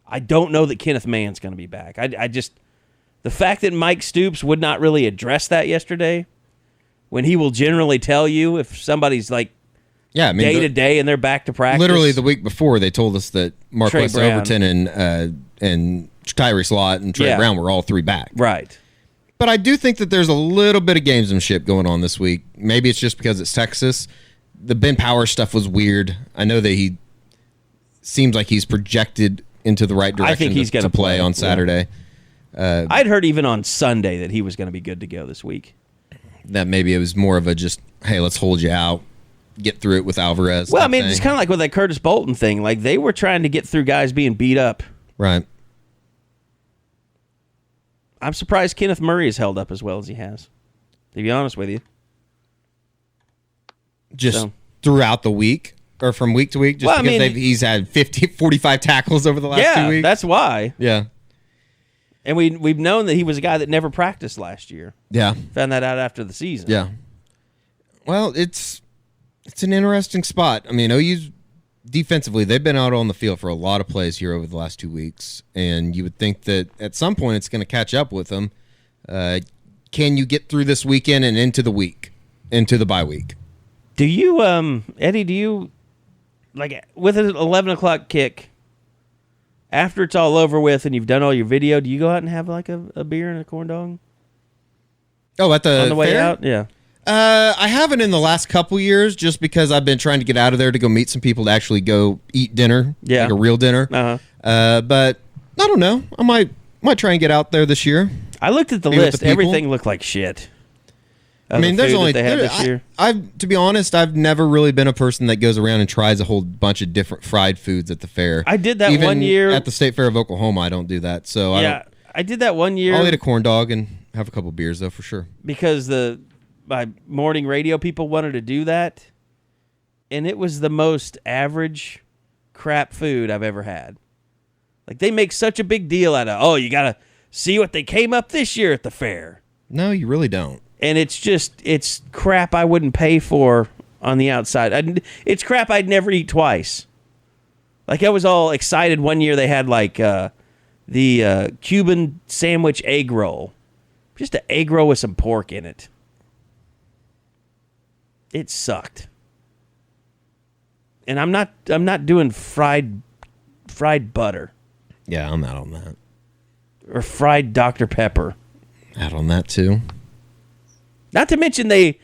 I don't know that Kenneth Mann's going to be back. The fact that Mike Stoops would not really address that yesterday, when he will generally tell you if somebody's like Yeah, I mean, day to day, and they're back to practice. Literally the week before, they told us that Marquess Overton and Tyrese Lott and Trey Brown were all 3 back. Right. But I do think that there's a little bit of gamesmanship going on this week. Maybe it's just because it's Texas. The Ben Powers stuff was weird. I know that he seems like he's projected into the right direction. I think he's going to play on Saturday. I'd heard even on Sunday that he was going to be good to go this week. That maybe it was more of a just, hey, let's hold you out, get through it with Alvarez. Well, I mean, it's kind of like with that Curtis Bolton thing. Like, they were trying to get through guys being beat up. Right. I'm surprised Kenneth Murray has held up as well as he has, to be honest with you. Just throughout the week, or from week to week, just because he's had 45 tackles over the last 2 weeks. Yeah, that's why. Yeah. And we've known that he was a guy that never practiced last year. Yeah. Found that out after the season. Yeah. Well, it's an interesting spot. I mean, OU's defensively, they've been out on the field for a lot of plays here over the last 2 weeks, and you would think that at some point it's going to catch up with them. Can you get through this weekend and into the bye week? Do you, Eddie, like, with an 11 o'clock kick, after it's all over with and you've done all your video, do you go out and have, like, a beer and a corn dog? Oh, at the on the way fair? out? Yeah. I haven't in the last couple years, just because I've been trying to get out of there to go meet some people to actually go eat dinner, like a real dinner. But I don't know. I might try and get out there this year. I looked at the list. Everything looked like shit. I mean, there's only to be honest, I've never really been a person that goes around and tries a whole bunch of different fried foods at the fair. I did that Even one year at the State Fair of Oklahoma. I don't do that. So I did that one year. I'll eat a corn dog and have a couple beers though, for sure. Because my morning radio people wanted to do that, and it was the most average crap food I've ever had. Like, they make such a big deal out of, oh, you gotta see what they came up this year at the fair. No, you really don't. And it's crap I wouldn't pay for on the outside. It's crap I'd never eat twice. Like, I was all excited one year they had, like, the Cuban sandwich egg roll. Just an egg roll with some pork in it. It sucked. And I'm not doing fried butter. Yeah, I'm out on that. Or fried Dr. Pepper. Out on that too. Not to mention it's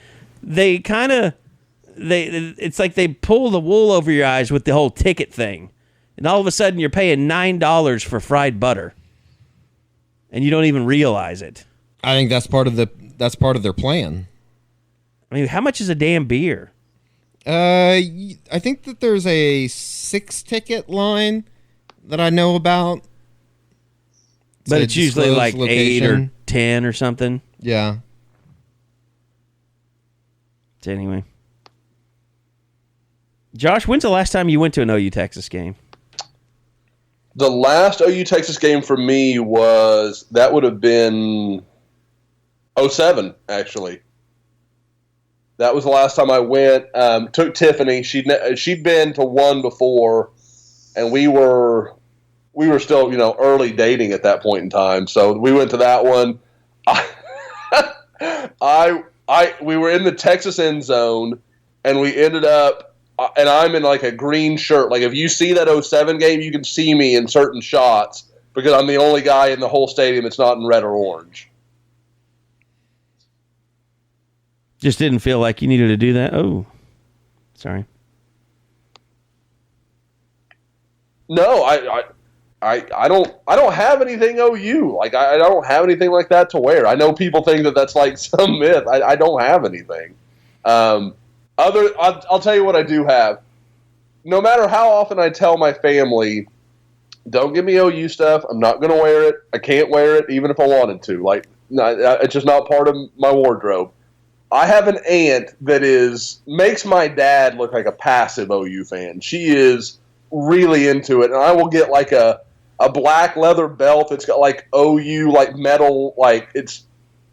like they pull the wool over your eyes with the whole ticket thing. And all of a sudden you're paying $9 for fried butter. And you don't even realize it. I think that's part of their plan. I mean, how much is a damn beer? I think that there's a 6-ticket line that I know about. But it's usually like location. 8 or 10 or something. Yeah. So anyway. Josh, when's the last time you went to an OU Texas game? The last OU Texas game for me would have been 2007, actually. That was the last time I went. Took Tiffany. She'd been to one before, and we were still, early dating at that point in time. So we went to that one. We were in the Texas end zone, and we ended up, and I'm in like a green shirt. Like, if you see that 2007 game, you can see me in certain shots because I'm the only guy in the whole stadium that's not in red or orange. Just didn't feel like you needed to do that. Oh, sorry. No, I don't have anything OU. Like, I don't have anything like that to wear. I know people think that that's like some myth. I don't have anything. I'll tell you what I do have. No matter how often I tell my family, don't give me OU stuff. I'm not going to wear it. I can't wear it even if I wanted to. Like, no, it's just not part of my wardrobe. I have an aunt that makes my dad look like a passive OU fan. She is really into it, and I will get like a black leather belt that's got like OU like metal, like it's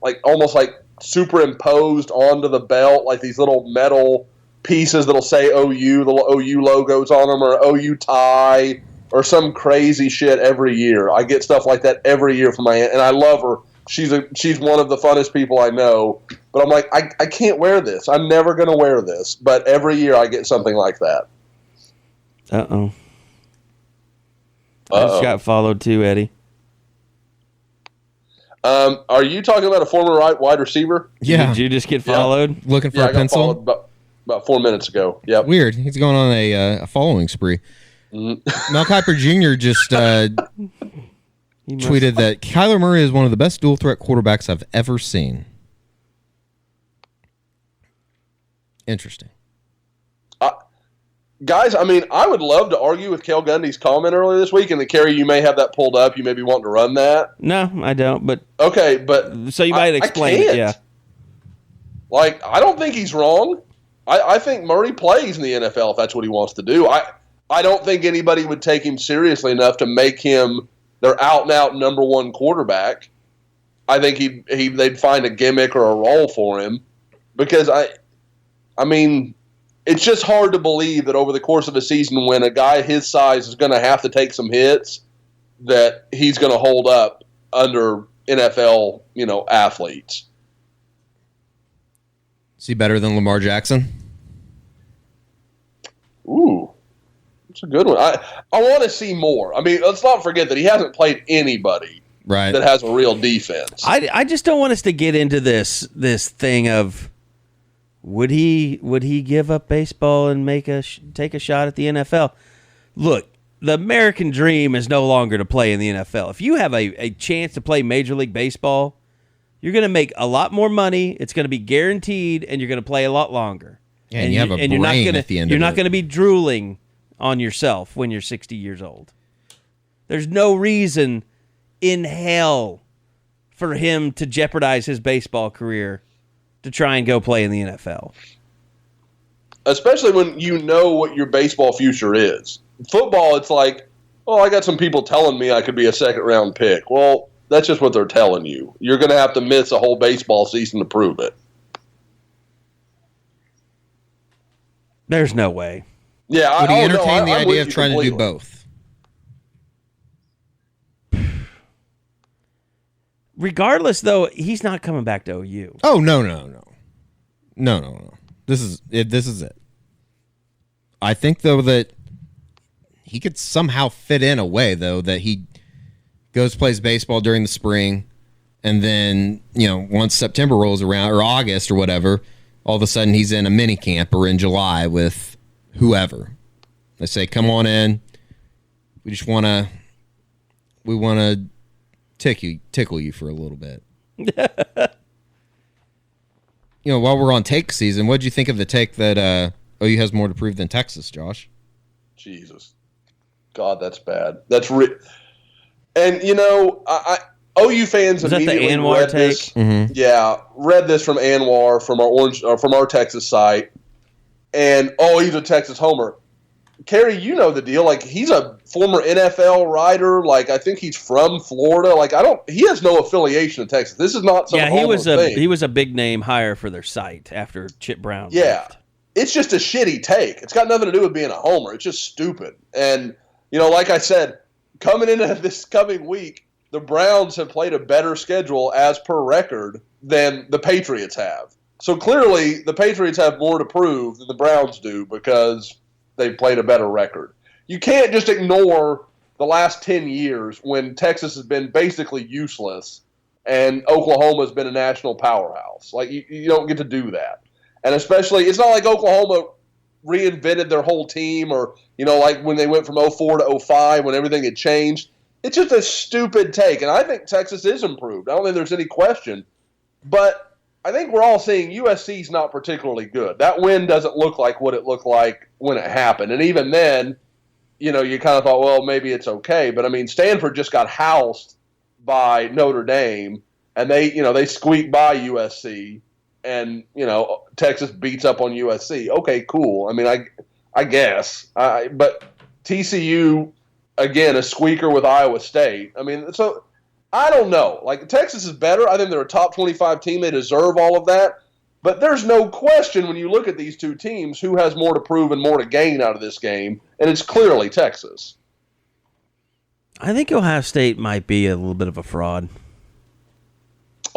like almost like superimposed onto the belt, like these little metal pieces that'll say OU, the little OU logos on them, or OU tie, or some crazy shit every year. I get stuff like that every year from my aunt, and I love her. she's one of the funnest people I know. But I'm like, I can't wear this. I'm never going to wear this. But every year I get something like that. Uh-oh. I just got followed too, Eddie. Are you talking about a former wide receiver? Yeah. Did you just get followed? Yeah. Looking for a I got pencil? followed about 4 minutes ago. Yep. Weird. He's going on a following spree. Mel Kiper Jr. just tweeted that Kyler Murray is one of the best dual threat quarterbacks I've ever seen. Interesting. Guys, I mean, I would love to argue with Cale Gundy's comment earlier this week, and the Carey, you may have that pulled up. You may be wanting to run that. No, I don't. But okay, but so you might explain it. Yeah. Like, I don't think he's wrong. I think Murray plays in the NFL if that's what he wants to do. I don't think anybody would take him seriously enough to make him their out-and-out number one quarterback. I think they'd find a gimmick or a role for him because I mean, it's just hard to believe that over the course of a season when a guy his size is going to have to take some hits, that he's going to hold up under NFL, athletes. Is he better than Lamar Jackson? Ooh, that's a good one. I want to see more. I mean, let's not forget that he hasn't played anybody right that has a real defense. I just don't want us to get into this thing of would he give up baseball and take a shot at the NFL? Look, the American dream is no longer to play in the NFL. If you have a chance to play Major League Baseball, you're going to make a lot more money. It's going to be guaranteed, and you're going to play a lot longer. Yeah, and you have a brain at the end of it. You're not going to be drooling on yourself when you're 60 years old. There's no reason in hell for him to jeopardize his baseball career to try and go play in the NFL. Especially when you know what your baseball future is. Football, it's like, oh, I got some people telling me I could be a second-round pick. Well, that's just what they're telling you. You're going to have to miss a whole baseball season to prove it. There's no way. Yeah, would he entertain the idea of trying to do both? Regardless, though, he's not coming back to OU. Oh, no. This is it. I think, though, that he could somehow fit in a way, though, that he goes plays baseball during the spring, and then, once September rolls around, or August or whatever, all of a sudden he's in a mini camp or in July with whoever. They say, come on in. We want to tickle you for a little bit. While we're on take season, what did you think of the take that OU has more to prove than Texas, Josh? Jesus. God, that's bad. That's and OU fans was immediately that the Anwar read take? this. Mm-hmm. Yeah, read this from Anwar from our Texas site, and he's a Texas homer. Carey, you know the deal. Like, he's a former NFL writer. Like, I think he's from Florida. Like, he has no affiliation to Texas. This is not some he thing. was a big name hire for their site after Chip Brown left. It's just a shitty take. It's got nothing to do with being a homer. It's just stupid. And, like I said, coming into this coming week, the Browns have played a better schedule as per record than the Patriots have. So clearly the Patriots have more to prove than the Browns do because they've played a better record. You can't just ignore the last 10 years when Texas has been basically useless and Oklahoma's been a national powerhouse. Like, you don't get to do that. And especially, it's not like Oklahoma reinvented their whole team or, like when they went from 04 to 05 when everything had changed. It's just a stupid take. And I think Texas is improved. I don't think there's any question. But I think we're all seeing USC's not particularly good. That win doesn't look like what it looked like when it happened. And even then, you kind of thought, well, maybe it's okay. But, I mean, Stanford just got housed by Notre Dame, and they squeaked by USC, and, Texas beats up on USC. Okay, cool. I mean, I guess. But TCU, again, a squeaker with Iowa State. I mean, so I don't know. Like, Texas is better. I think they're a top 25 team. They deserve all of that. But there's no question when you look at these two teams who has more to prove and more to gain out of this game, and it's clearly Texas. I think Ohio State might be a little bit of a fraud.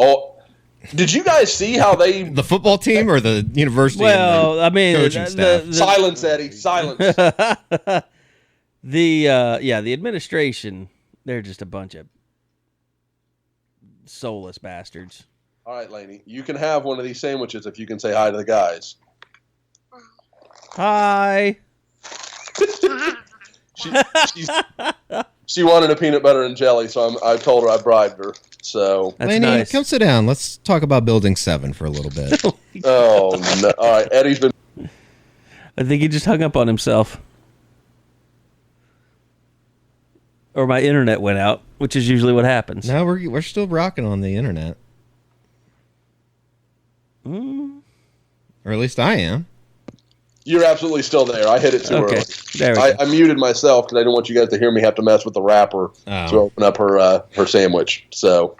Oh, did you guys see how they The football team or the university? Well, I mean, coaching staff. silence, Eddie, silence. the administration, they're just a bunch of soulless bastards. All right, Lanie, you can have one of these sandwiches if you can say hi to the guys. Hi. She wanted a peanut butter and jelly, so I told her I bribed her. So, That's Lanie, nice. come sit down. Let's talk about Building 7 for a little bit. oh no! All right, Eddie's been. I think he just hung up on himself. Or my internet went out, which is usually what happens. No, we're still rocking on the internet. Or at least I am. You're absolutely still there. I hit it too Okay, early. there we go. I muted myself because I didn't want you guys to hear me have to mess with the wrapper to open up her sandwich. So,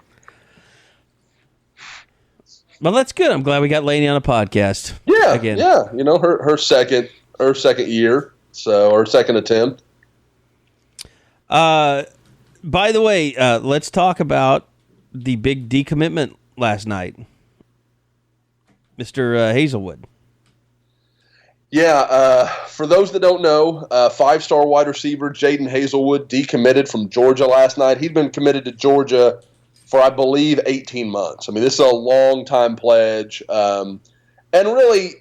Well, that's good. I'm glad we got Lanie on a podcast. yeah, Again. yeah. You know, her second year, so her second attempt. By the way, let's talk about the big decommitment last night. Mr. Haselwood. Yeah, for those that don't know, 5-star wide receiver Jaden Haselwood decommitted from Georgia last night. He'd been committed to Georgia for, I believe, 18 months. I mean, this is a long-time pledge. And really,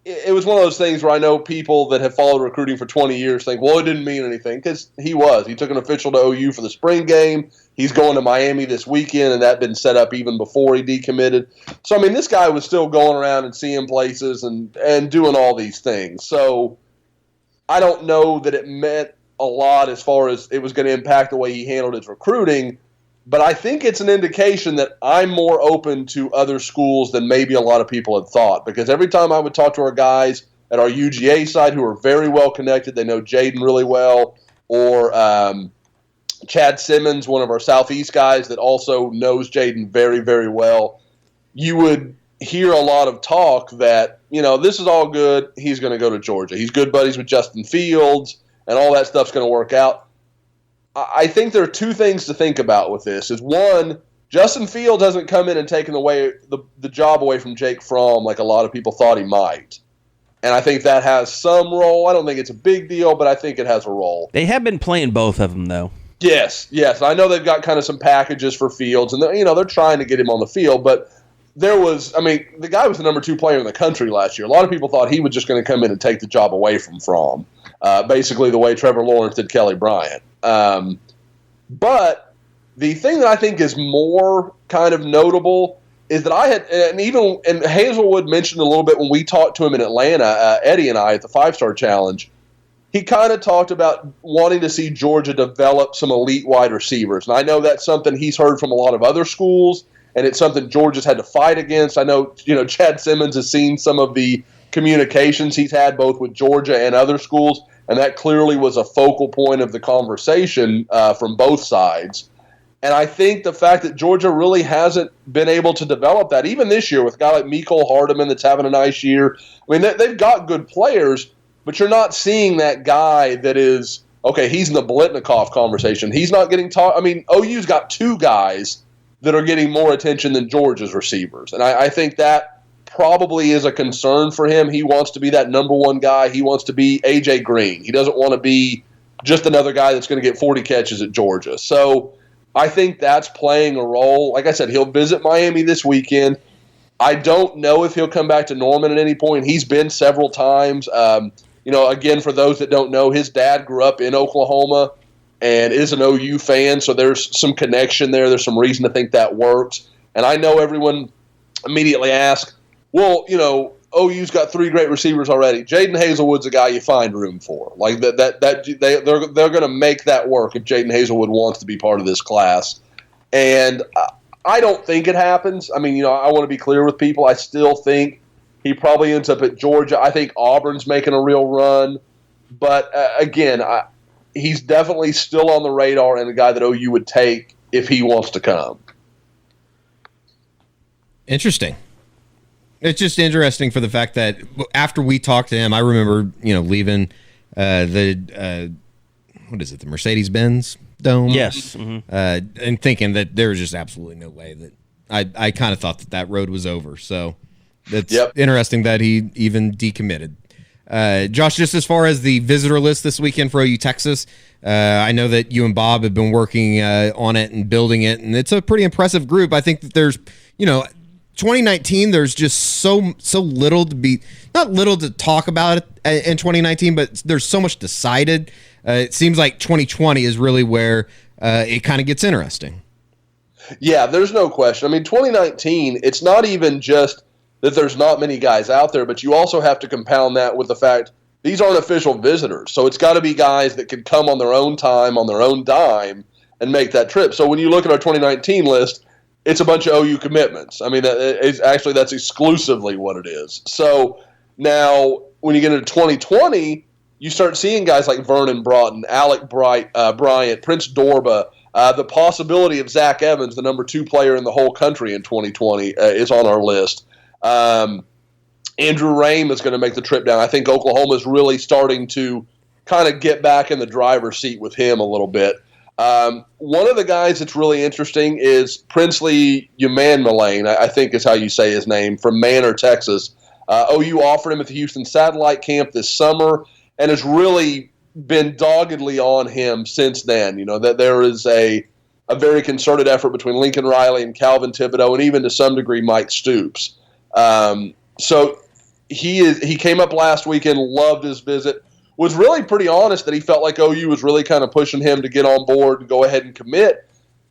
it was one of those things where I know people that have followed recruiting for 20 years think, well, it didn't mean anything, because he was. He took an official to OU for the spring game. He's going to Miami this weekend, and that had been set up even before he decommitted. So, I mean, this guy was still going around and seeing places and doing all these things. So, I don't know that it meant a lot as far as it was going to impact the way he handled his recruiting, but I think it's an indication that I'm more open to other schools than maybe a lot of people had thought, because every time I would talk to our guys at our UGA side who are very well connected, they know Jaden really well, or Chad Simmons, one of our Southeast guys that also knows Jaden very, very well, you would hear a lot of talk that, you know, this is all good. He's going to go to Georgia. He's good buddies with Justin Fields, and all that stuff's going to work out. I think there are two things to think about with this. Is one, Justin Fields hasn't come in and taken away the job away from Jake Fromm like a lot of people thought he might. And I think that has some role. I don't think it's a big deal, but I think it has a role. They have been playing both of them, though. Yes. I know they've got kind of some packages for Fields, and they're trying to get him on the field, but the guy was the number 2 player in the country last year. A lot of people thought he was just going to come in and take the job away from Fromm, basically the way Trevor Lawrence did Kelly Bryant. But the thing that I think is more kind of notable is that and Haselwood mentioned a little bit when we talked to him in Atlanta, Eddie and I at the 5-Star Challenge, he kind of talked about wanting to see Georgia develop some elite wide receivers. And I know that's something he's heard from a lot of other schools, and it's something Georgia's had to fight against. I know, Chad Simmons has seen some of the communications he's had both with Georgia and other schools, and that clearly was a focal point of the conversation from both sides. And I think the fact that Georgia really hasn't been able to develop that, even this year with a guy like Mecole Hardman that's having a nice year. I mean, they've got good players, but you're not seeing that guy that is, okay, he's in the Blitnikoff conversation. He's not getting taught. I mean, OU's got 2 guys that are getting more attention than Georgia's receivers. And I think that probably is a concern for him. He wants to be that number 1 guy. He wants to be A.J. Green. He doesn't want to be just another guy that's going to get 40 catches at Georgia. So I think that's playing a role. Like I said, he'll visit Miami this weekend. I don't know if he'll come back to Norman at any point. He's been several times. Again, for those that don't know, his dad grew up in Oklahoma and is an OU fan, so there's some connection there. There's some reason to think that works. And I know everyone immediately asks, well, OU's got 3 great receivers already. Jaden Haselwood's a guy you find room for. Like they're going to make that work if Jaden Haselwood wants to be part of this class. And I don't think it happens. I mean, I want to be clear with people. I still think he probably ends up at Georgia. I think Auburn's making a real run. But, again, he's definitely still on the radar and a guy that OU would take if he wants to come. Interesting. It's just interesting for the fact that after we talked to him, I remember, leaving the Mercedes-Benz Dome? Yes. Mm-hmm. And thinking that there was just absolutely no way that I kind of thought that road was over. So that's Yep. interesting that he even decommitted. Josh, just as far as the visitor list this weekend for OU Texas, I know that you and Bob have been working on it and building it, and it's a pretty impressive group. I think that there's, 2019, there's just so little to be, not little to talk about in 2019, but there's so much decided. It seems like 2020 is really where it kind of gets interesting. Yeah, there's no question. I mean, 2019, it's not even just that there's not many guys out there, but you also have to compound that with the fact these aren't official visitors. So it's got to be guys that can come on their own time, on their own dime, and make that trip. So when you look at our 2019 list, it's a bunch of OU commitments. I mean, that's exclusively what it is. So now when you get into 2020, you start seeing guys like Vernon Broughton, Alec Bryant, Prince Dorba. The possibility of Zach Evans, the number 2 player in the whole country in 2020, is on our list. Andrew Rame is going to make the trip down. I think Oklahoma is really starting to kind of get back in the driver's seat with him a little bit. One of the guys that's really interesting is Princely Umanmillain, I think is how you say his name, from Manor, Texas. OU offered him at the Houston Satellite Camp this summer and has really been doggedly on him since then. That there is a very concerted effort between Lincoln Riley and Calvin Thibodeau, and even to some degree Mike Stoops. So he came up last weekend, loved his visit, was really pretty honest that he felt like OU was really kind of pushing him to get on board and go ahead and commit.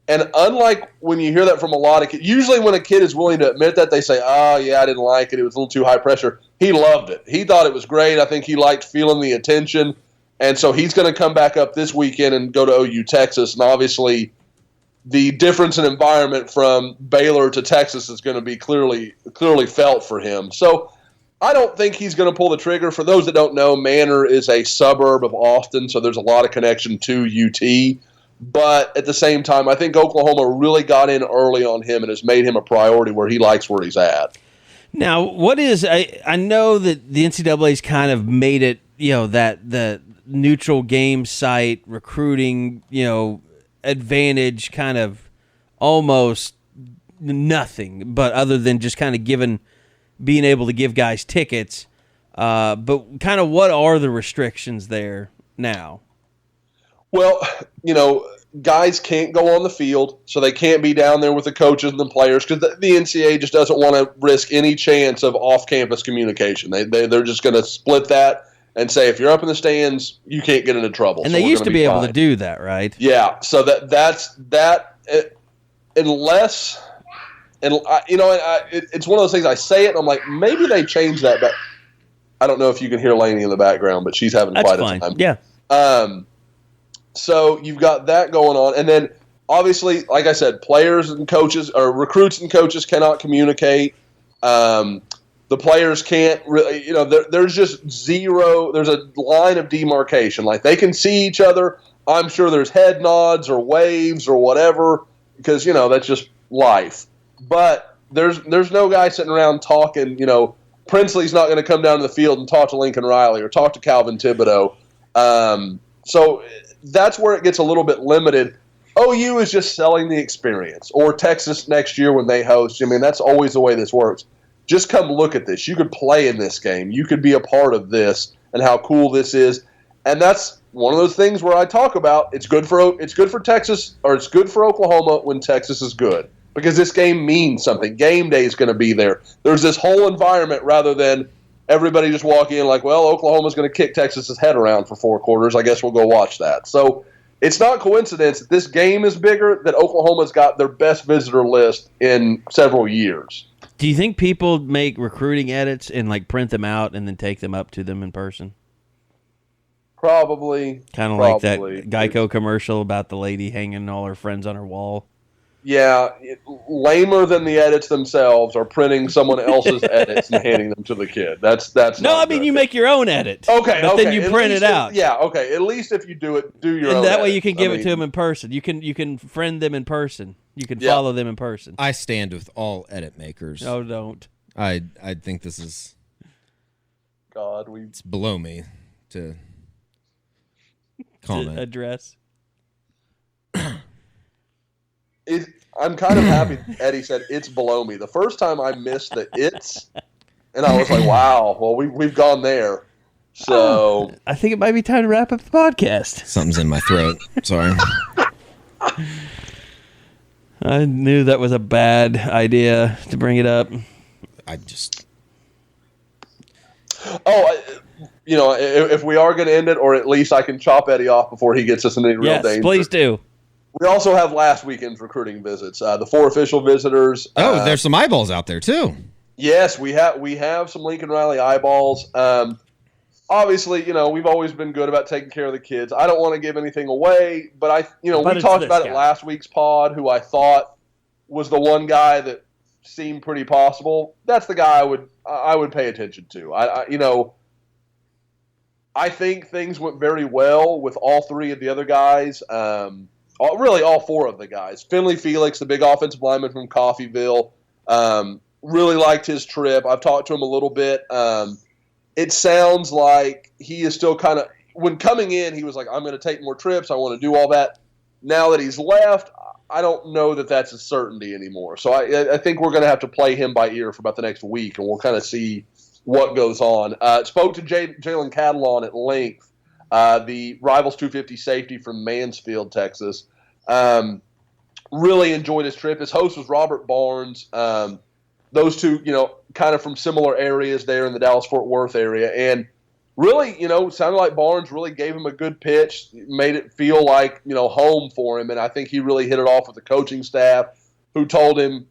And unlike when you hear that from a lot of kids, usually when a kid is willing to admit that, they say, oh, yeah, I didn't like it. It was a little too high pressure. He loved it. He thought it was great. I think he liked feeling the attention. And so he's going to come back up this weekend and go to OU Texas. And obviously the difference in environment from Baylor to Texas is going to be clearly felt for him. So I don't think he's going to pull the trigger. For those that don't know, Manor is a suburb of Austin, so there's a lot of connection to UT. But at the same time, I think Oklahoma really got in early on him and has made him a priority where he likes where he's at. Now, I know that the NCAA's kind of made it, that the neutral game site recruiting, advantage kind of almost nothing, but other than just kind of being able to give guys tickets. But kind of what are the restrictions there now? Well, guys can't go on the field, so they can't be down there with the coaches and the players because the NCAA just doesn't want to risk any chance of off-campus communication. They're just going to split that and say, if you're up in the stands, you can't get into trouble. And they used to be able to do that, right? Yeah, so that's unless – and it's one of those things I say it, and I'm like, maybe they changed that, but I don't know if you can hear Lanie in the background, but she's having quite a time. Yeah. So you've got that going on, and then obviously, like I said, players and coaches or recruits and coaches cannot communicate. The players can't really, there's just zero. There's a line of demarcation. Like they can see each other. I'm sure there's head nods or waves or whatever because that's just life. But there's no guy sitting around talking. Princely's not going to come down to the field and talk to Lincoln Riley or talk to Calvin Thibodeau. So that's where it gets a little bit limited. OU is just selling the experience. Or Texas next year when they host. I mean, that's always the way this works. Just come look at this. You could play in this game. You could be a part of this and how cool this is. And that's one of those things where I talk about it's good for Texas or it's good for Oklahoma when Texas is good. Because this game means something. Game day is going to be there. There's this whole environment rather than everybody just walking in like, well, Oklahoma's going to kick Texas's head around for 4 quarters. I guess we'll go watch that. So it's not coincidence that this game is bigger, that Oklahoma's got their best visitor list in several years. Do you think people make recruiting edits and print them out and then take them up to them in person? Probably. Kind of like that Geico commercial about the lady hanging all her friends on her wall. Yeah, lamer than the edits themselves are printing someone else's edits and handing them to the kid. That's no. I mean, you make your own edit. Okay, but then you print it out. Okay. At least if you do it, do your own. And that way you edits. can give it to them in person. You can friend them in person. You can follow them in person. I stand with all edit makers. No, don't. I think this is it's below me to comment. To address. I'm kind of happy Eddie said it's below me. The first time I missed the it's, and I was like, wow, well, we've gone there. So I think it might be time to wrap up the podcast. Something's in my throat. Sorry. I knew that was a bad idea to bring it up. If we are going to end it, or at least I can chop Eddie off before he gets us in any real danger. Yes, please do. We also have last weekend's recruiting visits. The 4 official visitors. There's some eyeballs out there too. Yes, we have some Lincoln Riley eyeballs. Obviously, we've always been good about taking care of the kids. I don't want to give anything away, but we talked about it last week's pod, who I thought was the one guy that seemed pretty possible. That's the guy I would pay attention to. I think things went very well with all 3 of the other guys. Really, all 4 of the guys. Finley Felix, the big offensive lineman from Coffeyville, really liked his trip. I've talked to him a little bit. It sounds like he is still kind of – when coming in, he was like, I'm going to take more trips. I want to do all that. Now that he's left, I don't know that that's a certainty anymore. So I think we're going to have to play him by ear for about the next week, and we'll kind of see what goes on. Spoke to Jalen Catalon at length, the Rivals 250 safety from Mansfield, Texas. Really enjoyed his trip. His host was Robert Barnes. Those two, kind of from similar areas there in the Dallas-Fort Worth area. And really, sounded like Barnes really gave him a good pitch, made it feel like, home for him. And I think he really hit it off with the coaching staff, who told him,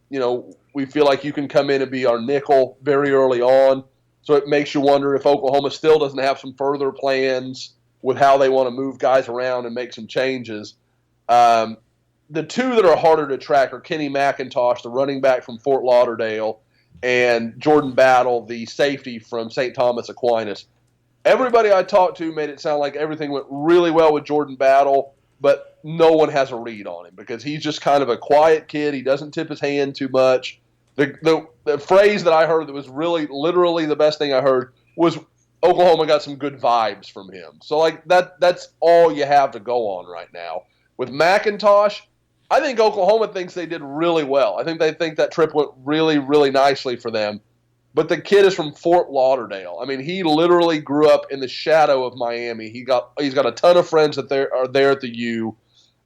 we feel like you can come in and be our nickel very early on. So it makes you wonder if Oklahoma still doesn't have some further plans with how they want to move guys around and make some changes. The 2 that are harder to track are Kenny McIntosh, the running back from Fort Lauderdale, and Jordan Battle, the safety from St. Thomas Aquinas. Everybody I talked to made it sound like everything went really well with Jordan Battle, but no one has a read on him because he's just kind of a quiet kid. He doesn't tip his hand too much. The phrase that I heard that was really literally the best thing I heard was Oklahoma got some good vibes from him. So that's all you have to go on right now. With McIntosh, I think Oklahoma thinks they did really well. I think they think that trip went really, really nicely for them. But the kid is from Fort Lauderdale. I mean, he literally grew up in the shadow of Miami. He's got a ton of friends that are there at the U.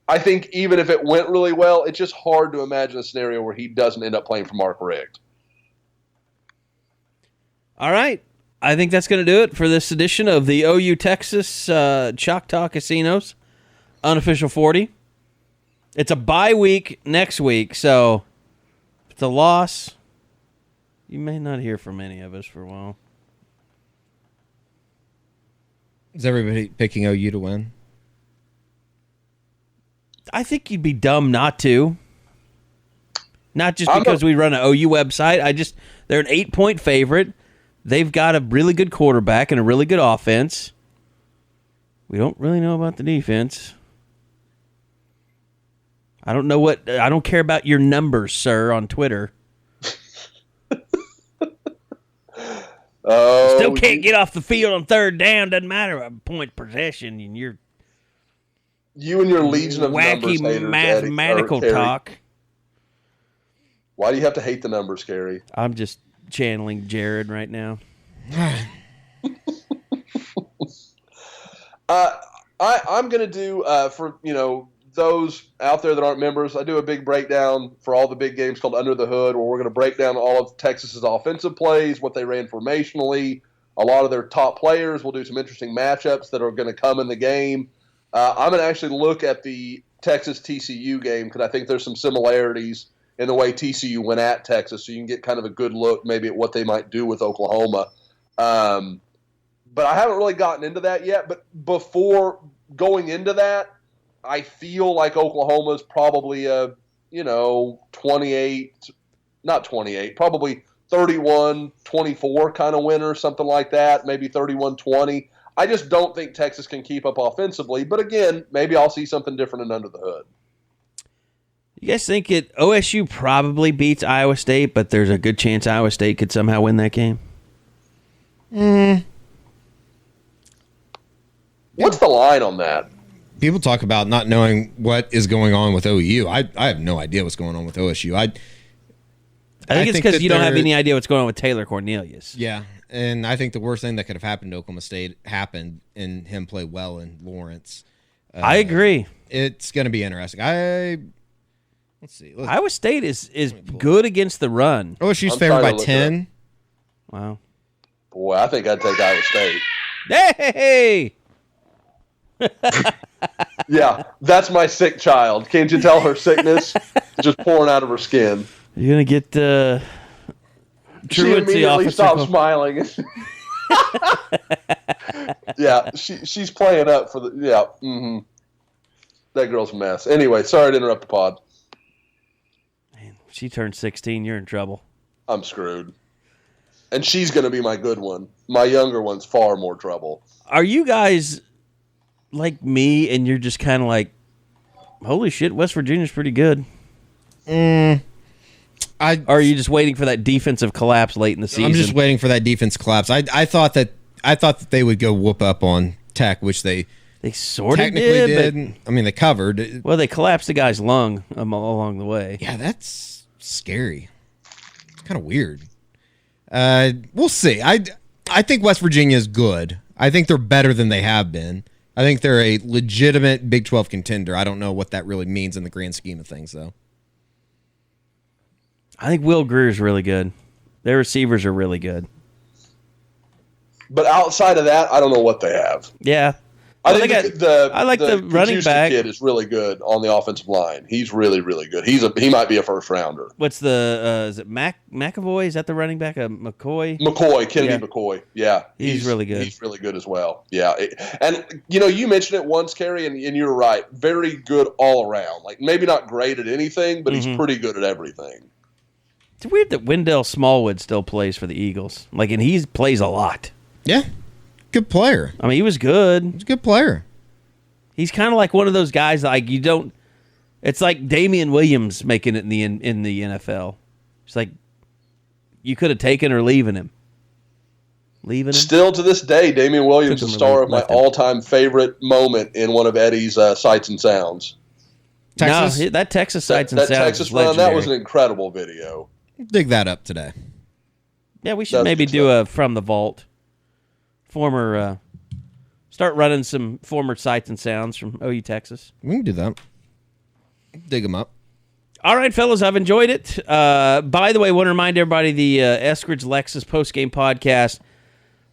I think even if it went really well, it's just hard to imagine a scenario where he doesn't end up playing for Mark Richt. All right. I think that's going to do it for this edition of the OU Texas Choctaw Casinos Unofficial 40. It's a bye week next week, so if it's a loss, you may not hear from any of us for a while. Is everybody picking OU to win? I think you'd be dumb not to. Not just because we run an OU website. They're an 8-point favorite. They've got a really good quarterback and a really good offense. We don't really know about the defense. I don't care about your numbers, sir, on Twitter. Still can't get off the field on 3rd down. Doesn't matter a point possession, and you and your legion of wacky numbers haters, mathematical talk. Why do you have to hate the numbers, Carey? I'm just channeling Jared right now. I'm going to do, for those out there that aren't members, I do a big breakdown for all the big games called Under the Hood, where we're going to break down all of Texas's offensive plays, what they ran formationally, a lot of their top players. We'll do some interesting matchups that are going to come in the game. I'm going to actually look at the Texas-TCU game because I think there's some similarities in the way TCU went at Texas, so you can get kind of a good look maybe at what they might do with Oklahoma. But I haven't really gotten into that yet. But before going into that, I feel like Oklahoma's probably a, 28, not 28, probably 31-24 kind of winner, something like that, maybe 31-20. I just don't think Texas can keep up offensively. But again, maybe I'll see something different in Under the Hood. You guys think OSU probably beats Iowa State, but there's a good chance Iowa State could somehow win that game? What's the line on that? People talk about not knowing what is going on with OU. I have no idea what's going on with OSU. I think it's because you don't have any idea what's going on with Taylor Cornelius. Yeah, and I think the worst thing that could have happened to Oklahoma State happened in him play well in Lawrence. I agree. It's going to be interesting. Let's see. Iowa State is good against the run. OSU's favored by 10. Wow. Boy, I think I'd take Iowa State. Hey! Yeah, that's my sick child. Can't you tell her sickness is just pouring out of her skin? You're going to get She truancy immediately stopped officer. smiling. Yeah, she's playing up for the That girl's a mess. Anyway, sorry to interrupt the pod. Man, she turned 16. You're in trouble. I'm screwed. And she's going to be my good one. My younger one's far more trouble. Are you guys like me and you're just kind of like, holy shit, West Virginia's pretty good? Or are you just waiting for that defensive collapse late in the season? I'm just waiting for that defense collapse. I thought that they would go whoop up on Tech, which they sort of technically did. I mean, they covered. Well, they collapsed the guy's lung along the way. Yeah, that's scary. It's kind of weird. We'll see. I think West Virginia is good. I think they're better than they have been. I think they're a legitimate Big 12 contender. I don't know what that really means in the grand scheme of things, though. I think Will Greer's really good. Their receivers are really good. But outside of that, I don't know what they have. Yeah. I Well, think the running Kajusta back kid is really good on the offensive line. He's really, really good. He might be a first rounder. What's the is it McAvoy? Is that the running back? McCoy? Kennedy McCoy. Yeah, he's really good. He's really good as well. Yeah, and you mentioned it once, Carey, and you're right. Very good all around. Like maybe not great at anything, but he's pretty good at everything. It's weird that Wendell Smallwood still plays for the Eagles. And he plays a lot. Yeah. Good player. I mean, he was good. He's a good player. He's kind of like one of those guys you don't. It's like Damian Williams making it in the NFL. It's like you could have taken or leaving him. Still to this day, Damian Williams is the star of my all-time favorite moment in one of Eddie's Sights and Sounds. Texas? No, that Texas Sights and Sounds. That Texas run, that was an incredible video. Dig that up today. Yeah, we should maybe do a From the Vault. Start running some former Sights and Sounds from OU Texas. We can do that. Dig them up. All right, fellas, I've enjoyed it. By the way, I want to remind everybody the Eskridge Lexus postgame podcast.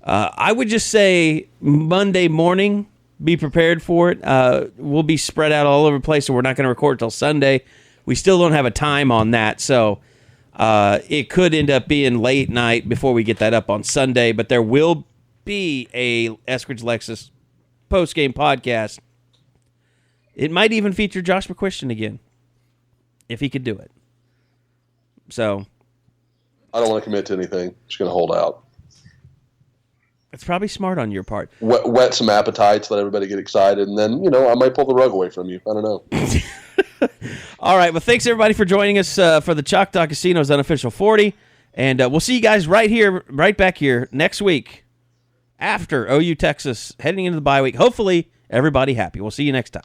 I would just say Monday morning, be prepared for it. We'll be spread out all over the place, so we're not going to record till Sunday. We still don't have a time on that, so it could end up being late night before we get that up on Sunday, but there will be a Eskridge Lexus post-game podcast. It might even feature Josh McCuistion again, if he could do it. So I don't want to commit to anything. Just going to hold out. It's probably smart on your part. Whet some appetites, let everybody get excited, and then, I might pull the rug away from you. I don't know. All right, well, thanks, everybody, for joining us for the Choctaw Casino's Unofficial 40, and we'll see you guys right back here next week after OU Texas, heading into the bye week. Hopefully, everybody happy. We'll see you next time.